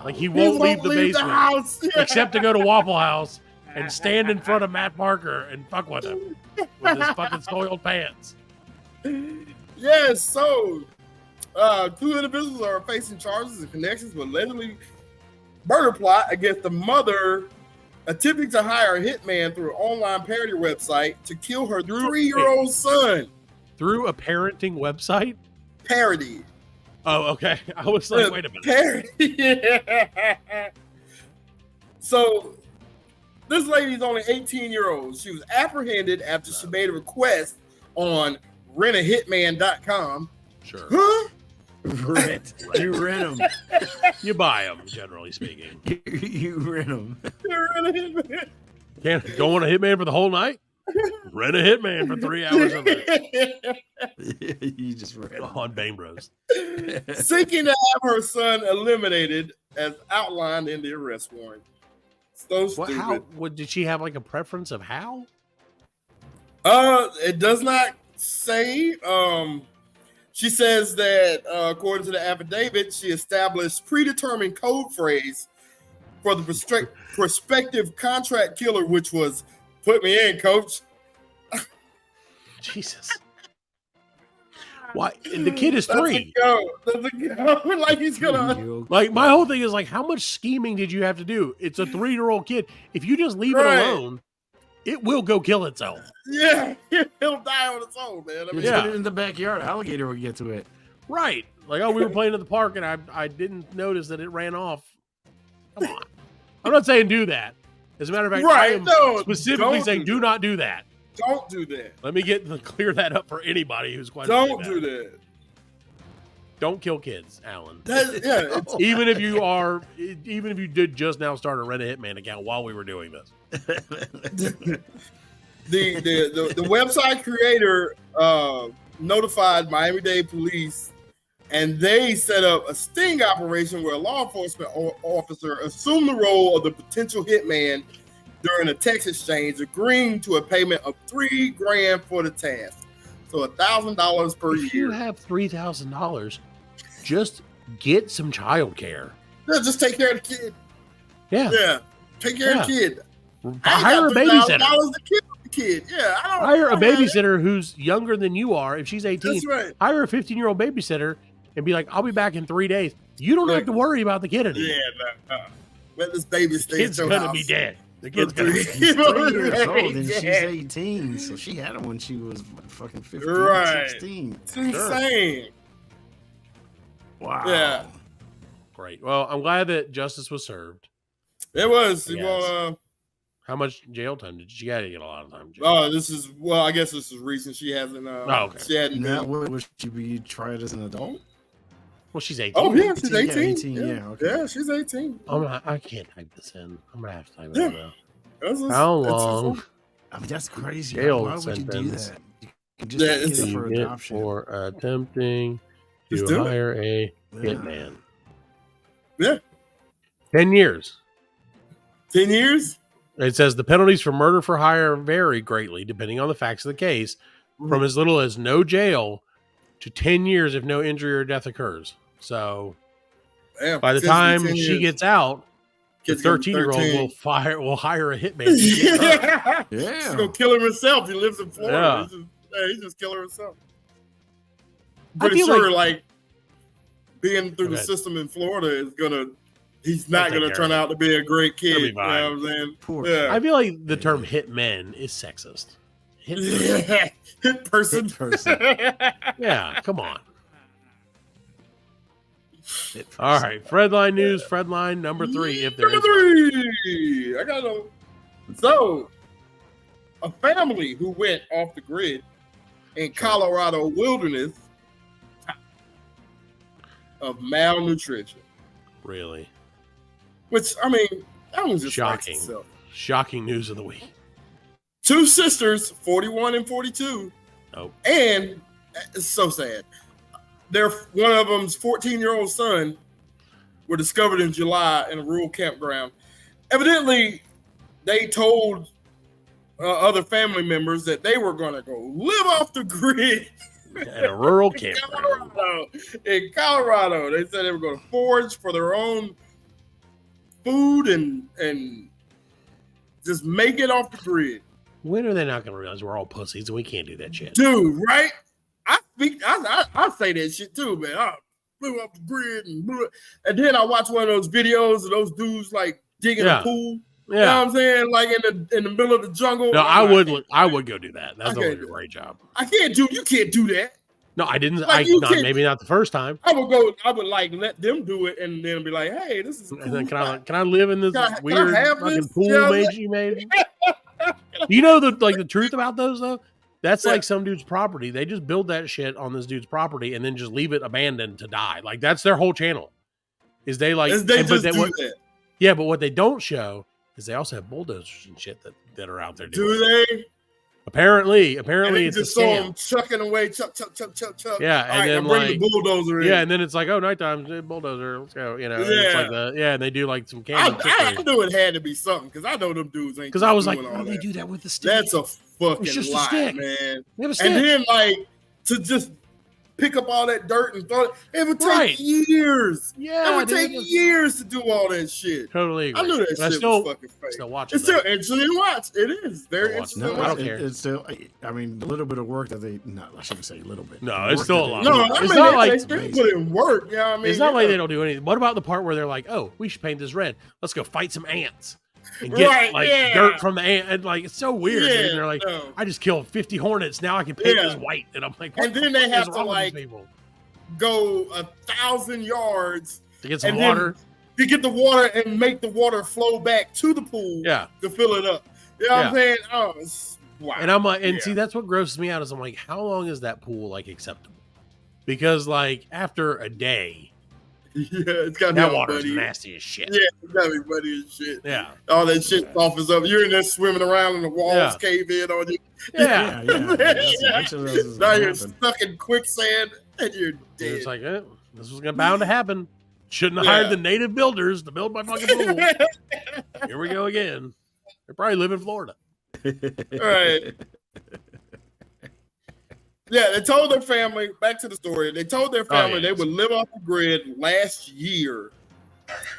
A: Like he
D: He
A: won't leave the basement
D: house.
A: except to go to Waffle House and stand in front of Matt Parker and fuck with him with his fucking soiled pants.
D: Yes, so 2 individuals are facing charges in connections with allegedly murder plot against the mother attempting to hire a hitman through an online parody website to kill her 3-year-old son.
A: Through a parenting website?
D: Parody.
A: Oh, okay. I was like, wait a minute.
D: Parody. So this lady's only 18-year-old. She was apprehended after she made a request on rentahitman.com.
A: Sure.
D: Huh?
E: Rent. You rent them.
A: You buy them, generally speaking.
E: You rent them.
A: Don't want a hitman for the whole night? Rent a hitman for 3 hours a night
E: You just rent them.
A: on Bane Bros.
D: Seeking to have her son eliminated as outlined in the arrest warrant. So
A: What?
D: stupid.
A: How? What, did she have like a preference of how?
D: It does not say. She says that according to the affidavit, she established predetermined code phrase for the prospective contract killer, which was "Put me in, coach."
A: Jesus. Why? The kid is
D: That's
A: 3.
D: That's a go. Like he's gonna.
A: Like my whole thing is like, how much scheming did you have to do? It's a 3-year-old kid. If you just leave it alone, it will go kill itself.
D: Yeah, he'll die on its own, man. I mean,
E: Put it in the backyard. Alligator will get to it.
A: Right. Like, oh, we were playing at the park and I didn't notice that it ran off. Come on. I'm not saying do that. As a matter of fact, I am specifically saying do not do that.
D: Don't do that.
A: Let me clear that up for anybody who's questioning
D: Don't do that.
A: Don't kill kids, Allan.
D: Even
A: if you did just now start a Rent a Hitman account while we were doing this.
D: the website creator notified Miami-Dade police, and they set up a sting operation where a law enforcement officer assumed the role of the potential hitman during a text exchange, agreeing to a payment of $3,000 for the task. So $1,000 per year.
A: If you have $3,000, just get some childcare.
D: Yeah, just take care of the kid.
A: Yeah.
D: Take care of the kid.
A: Hire a babysitter.
D: To kill the kid. Yeah,
A: hire a babysitter who's younger than you are. If she's 18,
D: that's right.
A: Hire a 15-year-old babysitter and be like, "I'll be back in 3 days." You don't have to worry about the kid anymore.
D: Yeah, no. Let this baby stay
A: Kid's
D: at your
A: gonna
D: house.
A: be dead. The kid's gonna be
E: 3 years old and she's 18, so she had him when she was fucking 15,
D: right.
E: 16.
D: It's insane.
E: Wow.
D: Yeah.
A: Great. Well, I'm glad that justice was served.
D: It was.
A: Yes. How much jail time did she get a lot of time?
D: Oh, I guess this is recent. She hasn't.
A: Okay.
D: She hadn't.
E: Now, will she be tried as an adult?
A: Well, she's 18.
D: Oh yeah, she's 18.
E: 18, yeah, okay.
D: Yeah, she's 18.
A: I can't type this in. I'm gonna have to type it in.
D: How
A: long?
E: I mean, that's crazy.
A: Jail
E: Why would you do
A: sentence.
E: that? You can just
D: Yeah,
E: get it for adoption.
A: For attempting
D: Just
A: to
D: do it.
A: hire a hitman.
D: Yeah.
A: 10 years.
D: 10 years?
A: It says the penalties for murder for hire vary greatly depending on the facts of the case, from as little as no jail to 10 years if no injury or death occurs. So by the time she gets out, the 13-year-old will hire a hitman.
D: Yeah.
E: Yeah.
D: She's going to kill him herself. He lives in Florida.
A: Yeah.
D: He's just killing himself.
A: I
D: Pretty
A: feel
D: sure, like being through the
A: ahead.
D: system in Florida is going to, he's not
A: He'll
D: going
A: take
D: to
A: care
D: turn
A: of it.
D: out to be a great kid.
A: He'll be
D: You know
A: fine.
D: what I'm saying?
E: Poor
D: Yeah.
A: I feel like the term hitman is sexist. Hitman.
D: Hit person.
E: Hit person.
A: Yeah, come on.
E: Hit person.
A: All right, Fredline news, Fredline number 3, if there
D: Number
A: is.
D: 3. I got them. So, a family who went off the grid in Colorado wilderness of malnutrition.
A: Really
D: Which, I mean, that was just
A: shocking.
D: writes itself.
A: Shocking news of the week.
D: 2 sisters, 41 and 42.
A: Oh.
D: And it's so sad. One of them's 14-year-old son were discovered in July in a rural campground. Evidently, they told other family members that they were going to go live off the grid
A: At a rural campground.
D: In Colorado. They said they were going to forage for their own food and just make it off the grid.
A: When are they not going to realize we're all pussies and we can't do that shit?
D: Dude, right? I say that shit too, man. I blew up the grid and then I watch one of those videos of those dudes like digging a pool.
A: Yeah.
D: You know what I'm saying? Like in the middle of the jungle.
A: No, I would go do that. That's
D: Okay.
A: a great job.
D: You can't do that.
A: No, I didn't.
D: Like, you can't-
A: Maybe not the first time.
D: I would like let them do it and then be like, hey, this is cool.
A: And then can I live in this
D: Can I
A: weird
D: have
A: fucking
D: this?
A: pool
D: Yeah.
A: you made? You know the truth about those though? That's like some dude's property. They just build that shit on this dude's property and then just leave it abandoned to die. Like that's their whole channel. Is they like
D: They just do that.
A: Yeah, but what they don't show is they also have bulldozers and shit that are out there doing.
D: Do they?
A: Apparently
D: And
A: it's a
D: just saw
A: scam.
D: them chucking away, chuck.
A: Yeah,
D: All
A: and
D: right,
A: then
D: now bring
A: like
D: the bulldozer in.
A: yeah, and then it's like, oh, nighttime, bulldozer, let's go. You know, and it's like and they do like some camera.
D: I knew it had to be something because I know them dudes ain't.
A: Because I was like,
D: doing
A: why
D: all
A: do they
D: that.
A: do that with the stick?
D: That's a fucking
A: It's just a
D: lie,
A: stick.
D: man.
A: They have a stick.
D: And then like to just pick up all that dirt and throw it. It would take
A: Right.
D: years.
A: Yeah,
D: It would take
A: dude.
D: years to do all that shit.
A: Totally agree.
D: I knew that
A: But I
D: shit
A: still,
D: was fucking fake.
A: still watching.
D: It's still
A: though.
D: interesting to watch. It is very
A: Still watching.
D: interesting. to
A: I
D: watch.
A: don't care.
E: It's still. I mean, a little bit of work that they. No, I shouldn't say a little bit.
A: No,
E: The
A: it's
E: work
A: still
E: that
A: a lot.
E: they
D: No,
E: do.
D: I
A: It's
D: mean,
A: not
D: they
A: like-
D: still put in work. You know what I mean?
A: It's not like
D: Yeah.
A: they don't do anything. What about the part where they're like, "Oh, we should paint this red. Let's go fight some ants and get
D: Right,
A: like
D: yeah.
A: dirt from the ant." And like, it's so weird.
D: Yeah,
A: And they're like,
D: no.
A: "I just killed 50 hornets. Now I can paint
D: Yeah.
A: this white." And I'm like, what
D: And
A: the
D: then they
A: fuck
D: have
A: is
D: to,
A: wrong with these
D: like,
A: people?
D: Go 1,000 yards
A: To get some
D: and then
A: water.
D: to get the water and make the water flow back to the pool
A: Yeah.
D: to fill it up. You know what I'm
A: Yeah.
D: saying? Oh, wow.
A: And I'm like, and
D: Yeah.
A: see, that's what grosses me out is I'm like, how long is that pool like acceptable? Because like after a day,
D: yeah, it's got to
A: that
D: be all
A: water's
D: muddy.
A: nasty as shit.
D: Yeah, it's got to be muddy as shit.
A: Yeah.
D: All that shit softens up. You're in there swimming around and the walls
A: Yeah.
D: cave in on you.
A: Yeah.
E: Yeah. That's eventually that's what's
D: Now
E: gonna
D: you're
E: happen.
D: stuck in quicksand and you're
A: And
D: dead.
A: it's like, this was bound to happen. Shouldn't have
D: Yeah.
A: hired the native builders to build my fucking pool. Here we go again. They probably live in Florida.
D: Right. Yeah, they told their family, back to the story, they told their family
A: yeah.
D: they would live off the grid last year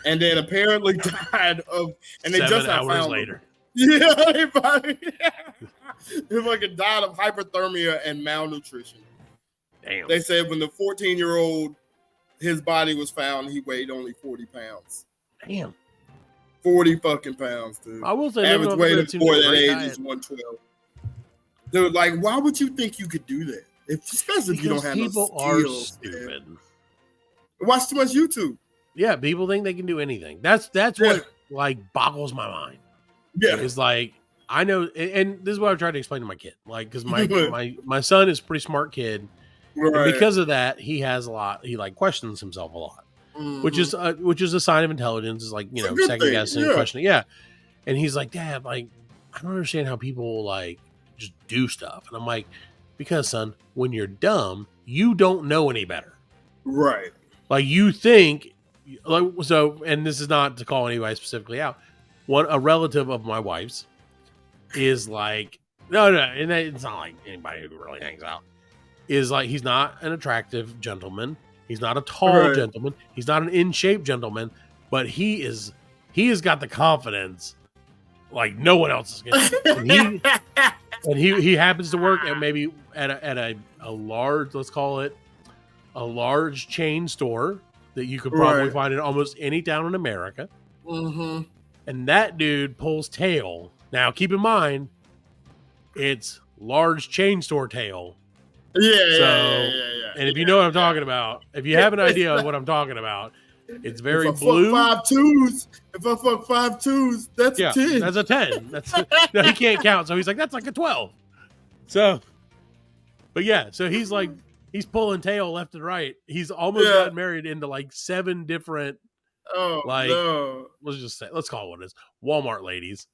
D: and then apparently died of, and they
A: 7
D: just now
A: hours
D: found them.
A: later.
D: Yeah, they fucking died of hypothermia and malnutrition.
A: Damn.
D: They said when the 14-year-old, his body was found, he weighed only 40 pounds.
A: Damn.
D: 40 fucking pounds, dude.
A: I will say,
D: Average weight of
A: seems
D: for
A: like a
D: that
A: great
D: age
A: diet.
D: is 112. Dude, like, why would you think you could do that? Especially if you don't
A: Because
D: have
A: people
D: no
A: are
D: skills, man.
A: stupid.
D: Watch too much YouTube.
A: Yeah, people think they can do anything. That's
D: Yeah.
A: what like boggles my mind.
D: Yeah.
A: It's like I know, and this is what I've tried to explain to my kid. Like, because my son is a pretty smart kid, and
D: Right.
A: because of that, he has a lot. He like questions himself a lot, which is a sign of intelligence. Is like, you
D: It's a
A: know,
D: good
A: second
D: thing,
A: guessing,
D: yeah.
A: questioning. Yeah, and he's like, Dad, like, I don't understand how people like just do stuff. And I'm like, because son, when you're dumb, you don't know any better.
D: Right.
A: Like you think, like so, and this is not to call anybody specifically out. A relative of my wife's is like, no, and it's not like anybody who really hangs out. Is like he's not an attractive gentleman. He's not a tall
D: Right.
A: gentleman. He's not an in shape gentleman. But he has got the confidence like no one else is getting. And he happens to work at maybe at a large, let's call it a large chain store that you could probably
D: Right.
A: find in almost any town in America.
D: Mm-hmm.
A: And that dude pulls tail. Now, keep in mind, it's large chain store tail.
D: Yeah,
A: So,
D: yeah.
A: And if you know what I'm talking about, if you have an idea of what I'm talking about, it's very
D: if I
A: blue.
D: Fuck 5 2s, if I fuck 5 2s, that's
A: Yeah,
D: a 10.
A: that's a 10. That's no, he can't count. So he's like, that's like a 12. So, but yeah, so he's like, he's pulling tail left and right. He's almost
D: Yeah.
A: gotten married into like 7 different,
D: Oh,
A: like,
D: no.
A: let's call it what it is, Walmart ladies.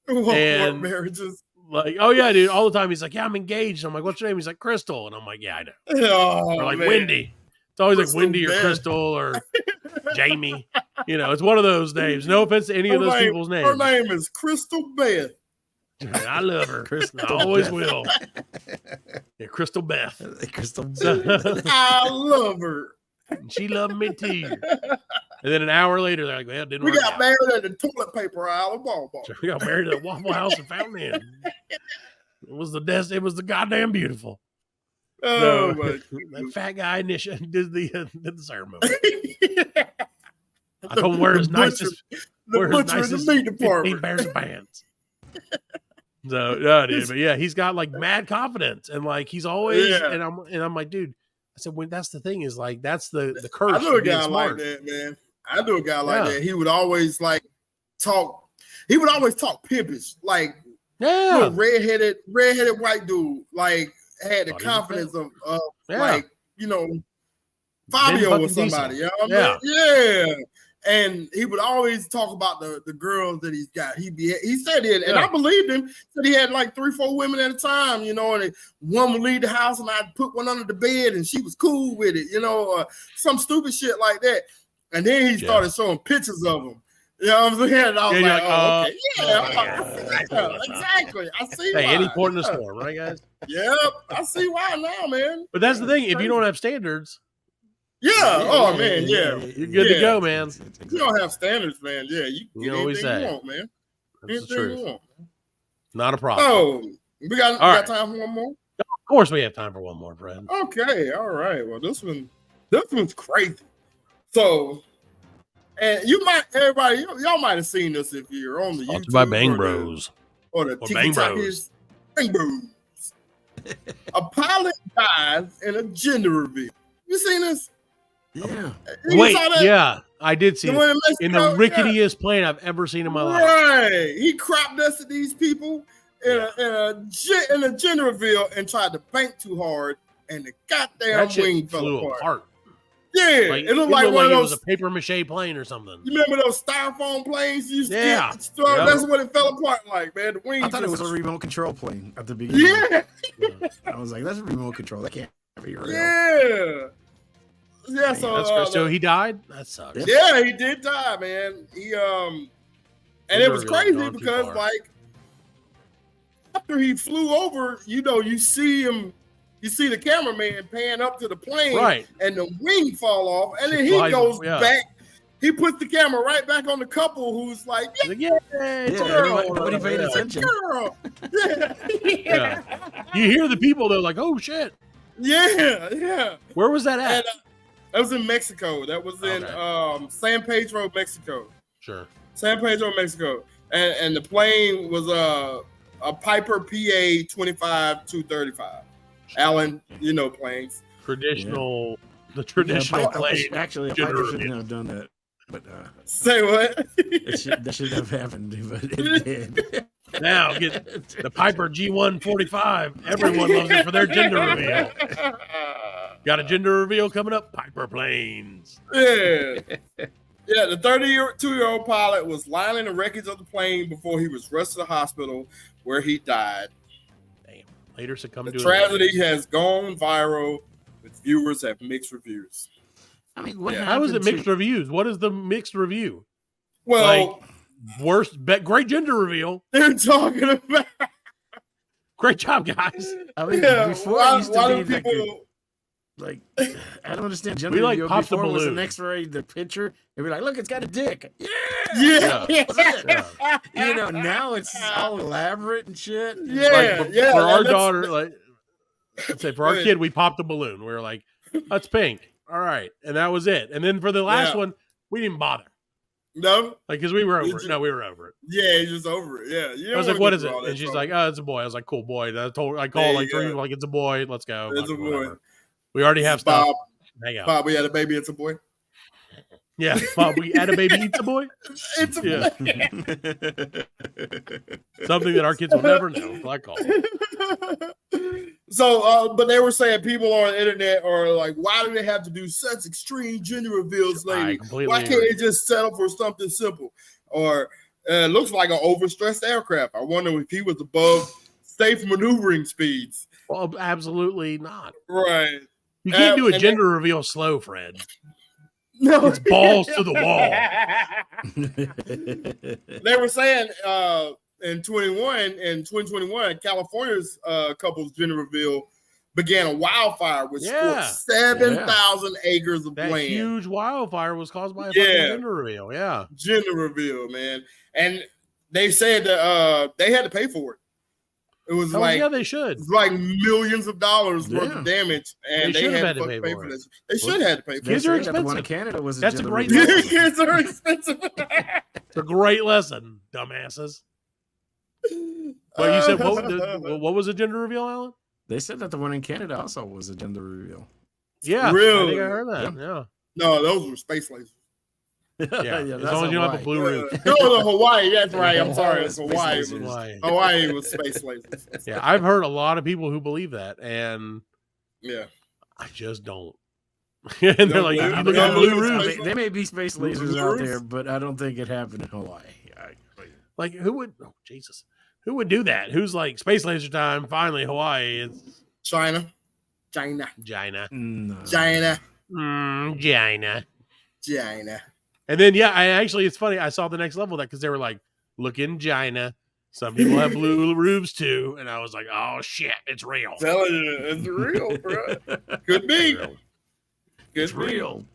D: Walmart
A: and-
D: marriages.
A: Like, oh yeah, dude, all the time. He's like, yeah, I'm engaged. I'm like, what's your name? He's like, Crystal. And I'm like, yeah, I know.
D: Oh,
A: Or like
D: man.
A: Wendy. It's always
D: Crystal
A: like Wendy or
D: Beth.
A: Crystal or Jamie. You know, it's one of those names. No offense to any of
D: Her
A: those
D: name-
A: people's
D: Her
A: names.
D: name is Crystal Beth.
A: I love her.
E: Crystal
A: I always
E: Beth.
A: will. Yeah, Crystal Beth.
E: Crystal.
A: So,
D: I love her.
A: she loved me too. And then an hour later, they're like, well, it didn't
D: We
A: work
D: got
A: out.
D: married at the toilet paper aisle of Walmart.
A: So we got married at Waffle House and Fountain Inn. It was the goddamn beautiful.
D: Oh,
A: So,
D: my
A: that fat guy did the ceremony. I told him wear his nicest,
D: The
A: wear his
D: butcher in the
A: nicest
D: meat
A: 15
D: department.
A: pairs of pants. So no, dude, but yeah, he's got like mad confidence, and like he's always,
D: Yeah.
A: and I'm like, dude, I said, when that's the thing is like that's the curse.
D: I knew a
A: of being
D: guy
A: smart.
D: like that, man. I knew a guy like
A: Yeah.
D: that. He would always like talk. He would always talk pimpish, like
A: Yeah,
D: little redheaded white dude. Like had the
A: Oh, he's
D: confidence of
A: Yeah.
D: like Fabio
A: fucking
D: or somebody.
A: decent.
D: You know what I mean? Yeah. And he would always talk about the girls that he's got. He said it, and
A: Yeah.
D: I believed him. Said he had like 3-4 women at a time, and one would leave the house, and I'd put one under the bed, and she was cool with it, some stupid shit like that. And then he started showing pictures of them, You know what I'm saying? And I was
A: Yeah, you're
D: like,
A: like,
D: oh, okay.
A: yeah.
D: Yeah, exactly. I see
A: Hey,
D: why.
A: any port in the storm, right, guys?
D: Yep, I see why now, man.
A: But that's the thing. If you don't have standards,
D: Yeah, man, yeah.
A: you're good to go, man.
D: If you don't have standards, man, yeah, you can
A: You
D: get
A: know what we
D: anything
A: say.
D: you want, man.
A: That's the
D: Anything you
A: truth.
D: want.
A: Not a problem.
D: Oh, we got
A: All right.
D: time for one more?
A: Of course, we have time for one more, friend.
D: Okay, all right. Well, this one's crazy. So, and y'all might have seen this if you're on the
A: Sponsored
D: YouTube
A: by Bang
D: or
A: Bros.
D: or the
A: Bang Bros.
D: Bang Bros. A pilot dies in a gender reveal. You seen this?
E: Yeah.
D: You
A: Wait,
D: saw that?
A: yeah, I did see
D: The
A: it.
D: one
A: In the
D: Mexico?
A: ricketiest plane I've ever seen in my life.
D: Right. He crop dusted these people in a gender reveal and tried to bank too hard, and the goddamn
A: That shit
D: wing fell
A: flew
D: apart.
A: apart.
D: Yeah,
A: Like,
D: it looked like one of
A: it
D: those.
A: was a paper mache plane or something.
D: You remember those styrofoam planes you used to
A: Yeah.
D: get? So
A: Yep.
D: that's what it fell apart like, man. The wing.
E: I thought it was a remote control plane at the beginning.
D: Yeah,
E: I was like, that's a remote control. That can't be real.
D: yeah. So
A: That's crazy. So he died? That sucks.
D: yeah, he did die, man. He and it was
A: Really
D: crazy
A: gone too
D: because
A: far.
D: like after he flew over, you see him. You see the cameraman pan up to the plane,
A: Right.
D: and the wing fall off, and then he
A: Flies-
D: goes
A: yeah.
D: back. He puts the camera right back on the couple who's like,
A: He's like, yeah, it's a girl.
E: Nobody paid attention.
D: girl. Yeah.
A: Yeah. You hear the people, they're like, oh, shit.
D: Yeah.
A: Where was that at?
D: And, that was in Mexico. That was in San Pedro, Mexico.
A: Sure.
D: San Pedro, Mexico. And the plane was a Piper PA 25-235. Allan, you know planes.
A: The traditional plane.
E: Actually,
A: gender
E: Piper shouldn't
A: reveal.
E: have done that. But
D: Say what?
E: that should have happened, but it did.
A: Now get the Piper G145. Everyone loves it for their gender reveal. Got a gender reveal coming up? Piper planes.
D: Yeah. Yeah, the 32-year-old pilot was lying in the wreckage of the plane before he was rushed to the hospital where he died.
A: Damn. Later succumbed
D: The
A: to it.
D: tragedy has gone viral, with viewers have mixed reviews.
E: I mean, what
A: How is it
E: happened to-
A: mixed reviews? What is the mixed review?
D: Well,
A: Worst, great gender reveal.
D: they're talking about
A: Great job, guys.
E: I mean,
D: yeah,
E: before
D: why,
E: it used
D: why
E: to
D: do
E: be
D: people?
E: like I don't understand gender
A: We, like,
E: reveal.
A: popped the
E: Before it was
A: balloon.
E: an X-ray, the picture, and be like, look, it's got a dick.
D: Yeah,
E: You know, now it's all elaborate and shit.
D: Yeah,
A: For
D: yeah,
A: our
D: that's-
A: daughter, let's say for our
D: Go ahead.
A: kid, we popped the balloon. We were like, that's pink. All right. And that was it. And then for the last
D: Yeah.
A: one, we didn't bother.
D: No,
A: Because we were
D: You
A: over it.
D: just-
A: No, we were over it.
D: yeah, he's just over it. Yeah, you
A: I was
D: don't
A: like,
D: wanna
A: what
D: go
A: is
D: through
A: it?
D: all that
A: And she's
D: trouble.
A: like, oh, it's a boy. I was like, cool, boy. And I
D: There
A: called
D: you
A: like three
D: go.
A: people, like, it's a boy. Let's go.
D: It's a
A: Fuck,
D: boy.
A: whatever. We already have stuff.
D: Bob,
A: Hang out.
D: Bob, we had a baby. It's a boy.
A: Yeah. Bob, we had a baby eats a boy.
D: It's a
A: Yeah.
D: boy.
A: Something that our kids will never know. Like, oh.
D: So, but they were saying people on the internet are like, why do they have to do such extreme gender reveals,
A: I
D: lady?
A: completely
D: Why can't
A: agree.
D: they just settle for something simple? Or it looks like an overstressed aircraft. I wonder if he was above safe maneuvering speeds.
A: Well, absolutely not.
D: Right.
A: You can't do a
D: and
A: gender reveal slow, Fred.
D: No,
A: It's balls to the wall.
D: They were saying in 2021, California's couple's gender reveal began a wildfire which
A: Yeah.
D: scorched 7,000 acres of
A: That
D: land.
A: huge wildfire was caused by a fucking
D: Yeah.
A: gender reveal. Yeah.
D: Gender reveal, man. And they said that they had to pay for it. It was
A: Oh,
D: like
A: yeah, they should.
D: millions of dollars worth
E: Yeah.
D: of damage, and
A: They
D: they
A: should have
D: had
A: had
D: to
A: to
D: fucking
A: pay
D: pay
A: for
D: for
A: it.
D: this. They should have had to pay for
E: They
A: Kids
D: it.
A: are
E: said that the one in
A: expensive.
E: Canada was a
A: That's a
E: gender
A: great
E: reveal.
A: lesson.
D: Kids are expensive.
A: It's a great lesson, dumbasses. But you said what was the gender reveal, Alan?
E: They said that the one in Canada also was a gender reveal.
A: Yeah. I
D: Really?
A: think I heard that. Yeah.
D: No, those were space lasers.
A: Yeah. As
E: that's
A: long as you don't have a
E: Hawaii.
A: blue roof.
D: No, the Hawaii. That's right. I'm sorry. It's
E: Space
D: Hawaii.
E: lasers.
A: Why?
D: Hawaii was space lasers.
A: Yeah, I've heard a lot of people who believe that, and
D: Yeah.
A: I just don't. And they're
D: No,
A: like,
D: blue-
A: you
D: no,
A: look at
D: blue
A: blue
D: roofs.
A: roofs.
E: There may be space lasers
D: Blue
E: out
D: roofs?
E: there, but I don't think it happened in Hawaii.
A: Like, who would? Oh, Jesus, who would do that? Who's like space laser time? Finally, Hawaii. It's
D: China.
A: China.
E: No.
D: China.
A: China.
D: China.
A: And then, it's funny. I saw the next level of that because they were like, look in China. Some people have blue roofs too. And I was like, oh, shit, it's real.
D: Telling you, it's real, bro. Could be.
E: It's real.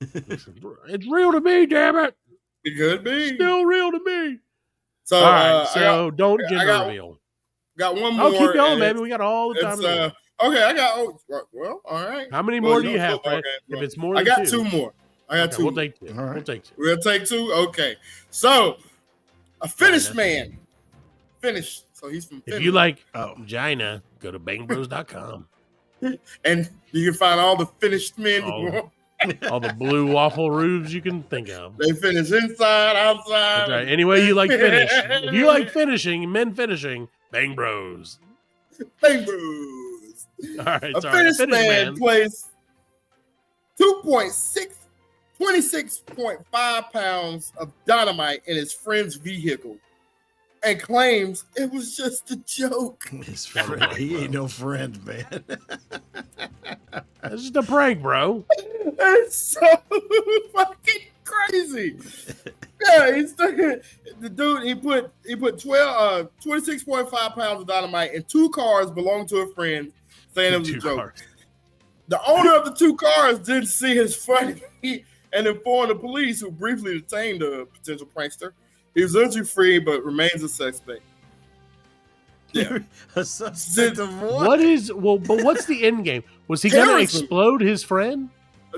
A: It's real to me, damn it.
D: It could be.
A: Still real to me.
D: So,
A: all right, don't gender reveal.
D: Got one more.
A: Oh, keep going, baby. We got all the time.
D: Okay, I got. Well, all right.
A: How many more do you have, Fred? If it's more,
D: I got two more. I got two.
A: We'll take two.
E: All right.
A: We'll take two.
D: We'll take two. Okay. So, a Finnish man. Finnish. So he's from Finland.
A: If you like vagina, go to bangbros.com.
D: And you can find all the finished men.
A: All the blue waffle roofs you can think of.
D: They finish inside, outside.
A: That's right. Any way you like finish. If you like finishing, men finishing, Bang Bros.
D: Bang Bros.
A: All right.
D: A Finnish man plays 26.5 pounds of dynamite in his friend's vehicle and claims it was just a joke.
E: His friend, he ain't no friend, man.
A: It's just a prank, bro.
D: It's so fucking crazy. Yeah, the dude. He put 26.5 pounds of dynamite in two cars belonging to a friend, saying it was a joke.
A: Cars.
D: The owner of the two cars didn't see his funny and informed the police, who briefly detained the potential prankster. He was injury free, but remains a suspect. Yeah.
E: A suspect of what?
A: But what's the end game? Was he going to explode his friend?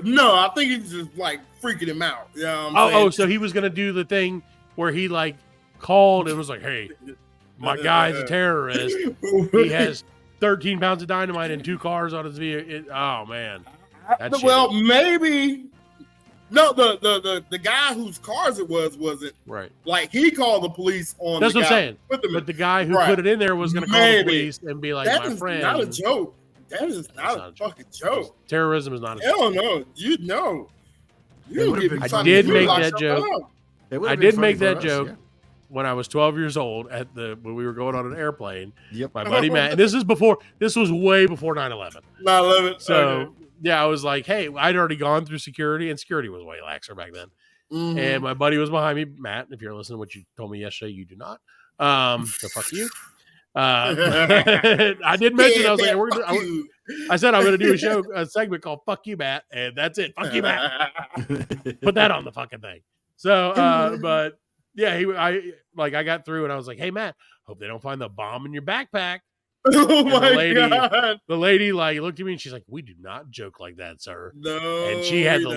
D: No, I think he's just like freaking him out. You know what I'm saying?
A: So he was going to do the thing where he like called and was like, hey, my guy's a terrorist. He has 13 pounds of dynamite and two cars on his vehicle. Oh, man. That's
D: well, maybe. No, the guy whose cars it wasn't
A: right.
D: Like he called the police on.
A: That's
D: the
A: what
D: guy
A: I'm saying. But the guy who put it in there was going to call the police and be like,
D: that
A: my friend.
D: Not a joke. That is not a fucking joke.
A: Terrorism is not a
D: joke. Hell no. You know.
A: I did make that joke. I did make that joke when I was 12 years old when we were going on an airplane.
E: Yep.
A: My buddy Matt. And this was way before 9/11.
D: 9/11.
A: So
D: okay.
A: Yeah, I was like, hey, I'd already gone through security, and security was way laxer back then. Mm-hmm. And my buddy was behind me, Matt. If you're listening to what you told me yesterday, you do not. So fuck you. I did mention I was like, I said I'm going to do a segment called "Fuck You, Matt," and that's it. Fuck you, Matt. Put that on the fucking thing. So, but yeah, I got through, and I was like, hey, Matt, hope they don't find the bomb in your backpack.
D: Oh my God.
A: The lady like looked at me and she's like, we do not joke like that, sir.
D: No.
A: And she had the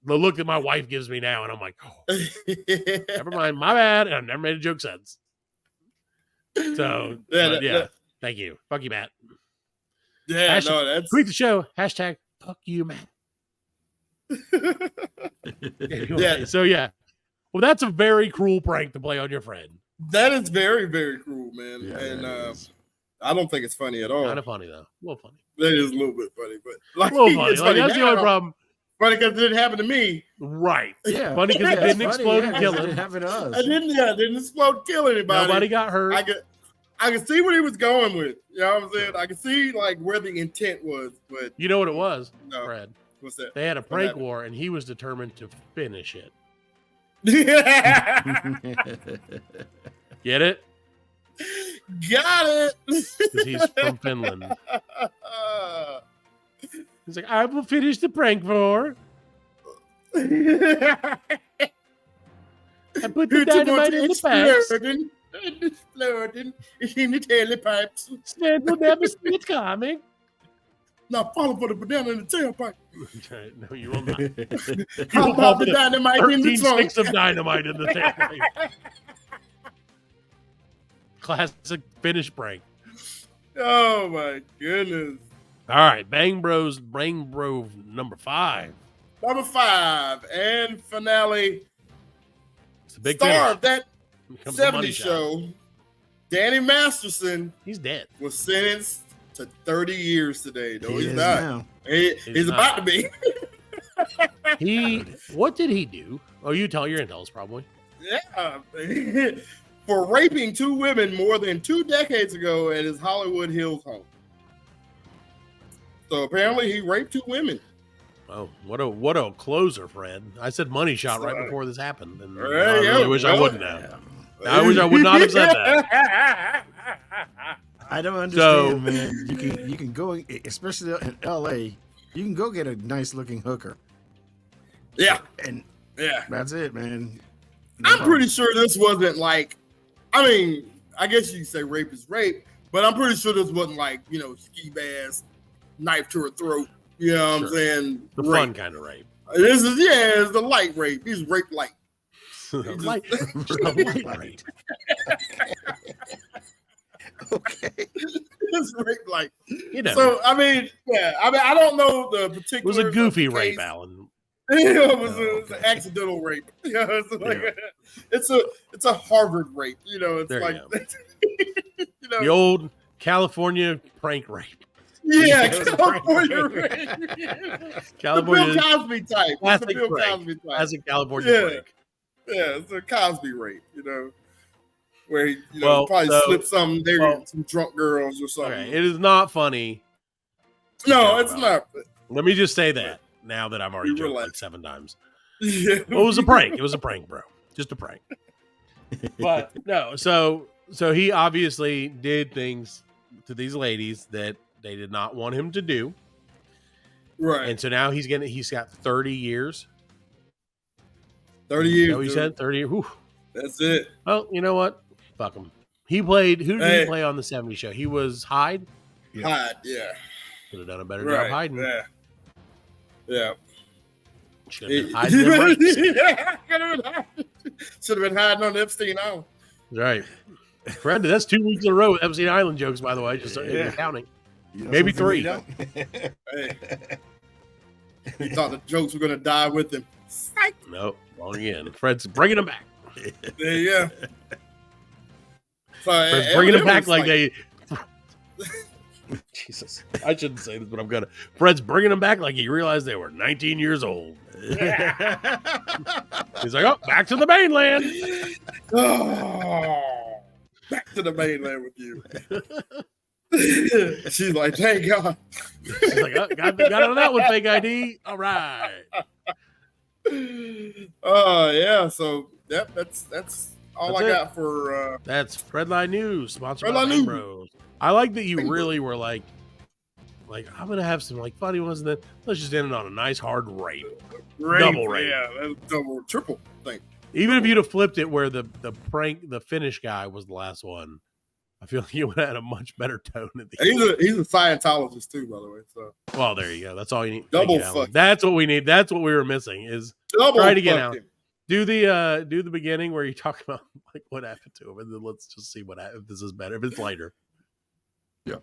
A: look that my wife gives me now, and I'm like, oh, never mind, my bad. And I've never made a joke since. So thank you. Fuck you, Matt.
D: Yeah, that's
A: tweet the show. Hashtag fuck you, Matt. Anyway,
D: yeah.
A: So yeah. Well, that's a very cruel prank to play on your friend.
D: That is very, very cruel, man.
E: Yeah,
D: and I don't think it's funny at all.
A: Kind of funny though. A little funny.
D: That is a little bit funny, but like,
A: a little funny. Like, that's the only problem.
D: Funny because it didn't happen to me.
A: Right.
E: Yeah.
A: Funny because it didn't explode and kill
E: It
A: him.
E: didn't happen to us.
D: It didn't explode, kill anybody.
A: Nobody got hurt.
D: I could see what he was going with. You know what I'm saying? I could see like where the intent was, but
A: you know what it was,
D: no.
A: Fred?
D: What's that?
A: They had a prank war, and he was determined to finish it. Get it?
D: Got it.
A: Because he's from Finland. He's like, I will finish the prank war. I put the dynamite in the pipes.
D: Exploding in the tailpipes.
A: Sven will never see it coming.
D: Now follow for the banana in the tailpipe.
A: No, you will not.
D: I'll pop the dynamite in the
A: 13
D: trunk.
A: sticks of dynamite in the tailpipe. Classic Finnish prank.
D: Oh my goodness.
A: All right, Bang Bro number 5.
D: Number 5 and finale.
A: It's a big
D: star of
A: finish.
D: that 70s show, Danny Masterson.
A: He's dead.
D: Was sentenced to 30 years today. No, he's
E: not.
D: Now. He's about to be.
A: What did he do? Oh, you tell your intels probably.
D: Yeah. For raping 2 women more than 2 decades ago at his Hollywood Hills home. So apparently he raped 2 women.
A: Oh, what a closer, Fred. I said money shot right before this happened, and I really wish I wouldn't have. I wish I would not have said that.
E: I don't understand, man. You can go, especially in LA, you can go get a nice looking hooker.
D: Yeah.
E: And
D: Yeah.
E: that's it, man.
D: I'm pretty sure this wasn't like, I mean, I guess you could say rape is rape, but I'm pretty sure this wasn't like, ski bass, knife to her throat. You know what I'm saying?
A: The fun kind of rape.
D: This is, it's the light rape. He's rape light.
A: light rape.
E: Okay.
D: It's rape light.
A: So,
D: I mean, I don't know the particular.
A: It was a goofy rape, Allan.
D: It was an accidental rape. It's like it's a Harvard rape. It's
A: there
D: like
A: the old California prank rape.
D: Yeah, California rape.
A: California
D: Bill Cosby type.
A: Classic
D: Bill
A: prank.
D: Cosby type.
A: Classic California prank.
D: Yeah, it's a Cosby rape. Where he probably slipped something there, some drunk girls or something.
A: Okay, it is not funny.
D: No, it's not.
A: Let me just say that now that I've already joked like 7 times.
D: Yeah.
A: Well, it was a prank. It was a prank, bro. Just a prank. But no, so he obviously did things to these ladies that they did not want him to do.
D: Right.
A: And so now he's got 30 years.
D: 30 years.
A: No, he said 30. Whew.
D: That's it.
A: Well, you know what? Fuck him. He played. Who did he play on the 70s show? He was Hyde.
D: Hyde, yeah.
A: Could have done a better job hiding.
D: Yeah.
A: Should have been hiding them right.
D: Should have been hiding on Epstein Island.
A: Right. Fred, that's 2 weeks in a row with Epstein Island jokes, by the way. Just counting. Maybe 3.
D: Hey. He thought the jokes were going to die with him.
A: No, wrong again. Fred's bringing them back.
D: There you go.
A: Fred's bringing them back like they... Jesus. I shouldn't say this, but I'm going to. Fred's bringing them back like he realized they were 19 years old. He's like, oh, back to the mainland.
D: Oh, back to the mainland with you. She's like, thank God.
A: She's like, oh, got out of that one, fake ID. All right.
D: Yeah. So that's all I got for.
A: That's Fredline News, sponsored
D: Fredline
A: by
D: News.
A: Bros. I like that you really were like I'm gonna have some like funny ones, and then let's just end it on a nice hard rape. Double rape.
D: Yeah, that's double, triple thing.
A: Even if you'd have flipped it where the Finnish guy was the last one, I feel like you would have had a much better tone at the end.
D: He's a Scientologist too, by the way. So
A: well, there you go. That's all you need.
D: Double fuck.
A: That's what we need. That's what we were missing. Is
D: double
A: try to get out.
D: fucking.
A: Do the beginning where you talk about like what happened to him, and then let's just see if this is better. If it's lighter.
E: Yeah.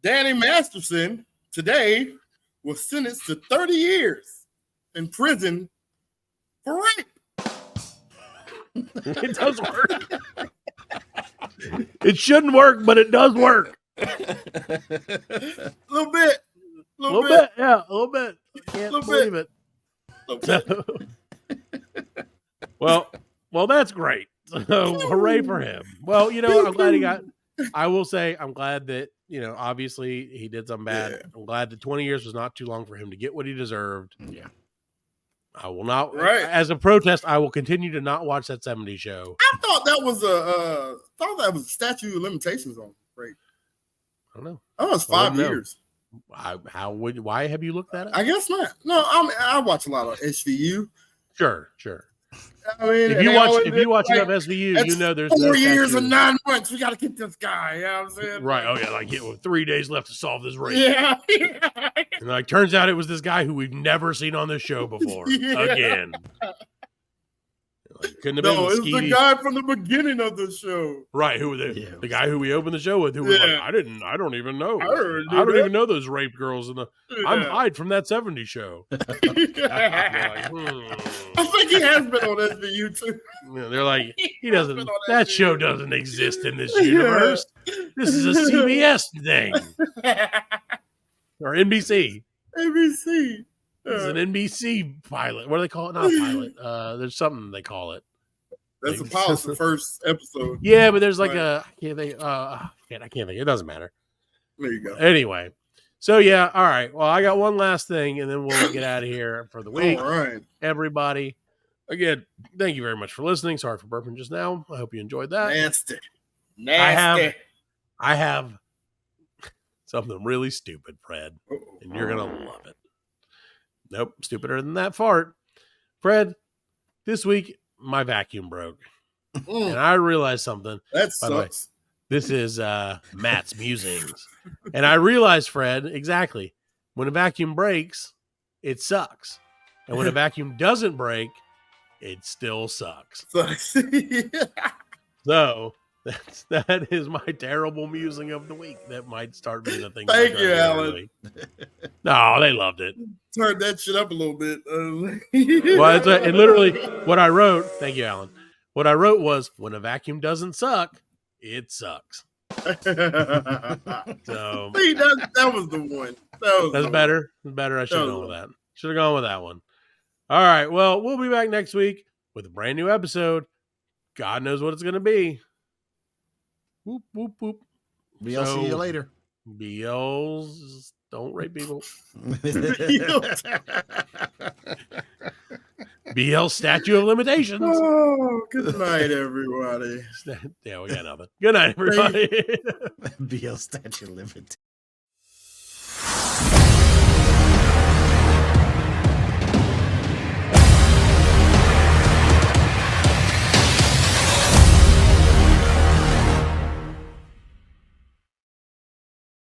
D: Danny Masterson today was sentenced to 30 years in prison for rape.
A: It does work. It shouldn't work, but it does work.
D: A little bit.
A: Yeah, a little bit. I can't believe it. Well, that's great. So, hooray for him. Well, I'm glad he got. I will say, I'm glad that obviously he did something bad. Yeah. I'm glad that 20 years was not too long for him to get what he deserved.
E: Yeah.
A: I will not. Right. As a protest, I will continue to not watch that 70s show.
D: I thought that was a statute of limitations on rape.
A: I don't know.
D: Oh, it's 5 years.
A: Why have you looked that up?
D: I guess not. No, I watch a lot of SVU.
A: Sure.
D: I mean,
A: if you watch enough SVU, there's
D: 4 years and 9 months. We got to get this guy. You know what I'm saying?
A: Right. Oh yeah. 3 days left to solve this rape.
D: Yeah.
A: And turns out it was this guy who we've never seen on this show before. Again. Couldn't have been
D: it's the guy from the beginning of the show.
A: Right. Who the guy who we opened the show with? Who was like, I don't even know. I don't even know those rape girls I'm Hyde from that 70s show.
D: I think he has been on SVU too.
A: Yeah, they're like, he doesn't. That show doesn't exist in this universe. This is a CBS thing or NBC.
D: NBC.
A: It's an NBC pilot. What do they call it? Not a pilot. There's something they call it.
D: That's the pilot, the first episode.
A: Yeah, but there's like I can't think. I can't think. It doesn't matter.
D: There you go.
A: Anyway, So yeah, all right. Well, I got one last thing, and then we'll get out of here for the week.
D: All right.
A: Everybody, again, thank you very much for listening. Sorry for burping just now. I hope you enjoyed that.
D: Nasty.
A: I have something really stupid, Fred, and you're gonna love it. Nope, stupider than that fart. Fred, this week my vacuum broke, and I realized something.
D: That
A: By the way,
D: sucks.
A: this is Matt's Musings. And I realized, Fred, exactly, when a vacuum breaks, it sucks. And when a vacuum doesn't break, it still sucks.
D: Sucks.
A: So that is my terrible musing of the week. That might start being a thing.
D: Thank you, Allan.
A: No, they loved it.
D: Turn that shit up a little bit.
A: Well, and literally what I wrote, thank you, Allan. What I wrote was, when a vacuum doesn't suck, it sucks. So
D: See, that was the one.
A: That's better. Better. I should have gone with that. Should have gone with that one. All right. Well, we'll be back next week with a brand new episode. God knows what it's going to be. Whoop, whoop, whoop.
E: We'll see you later.
A: BLs don't rape people. BL statute of limitations.
D: Oh, good night, everybody.
A: Yeah, we got nothing. Good night, everybody.
E: BL statute limit.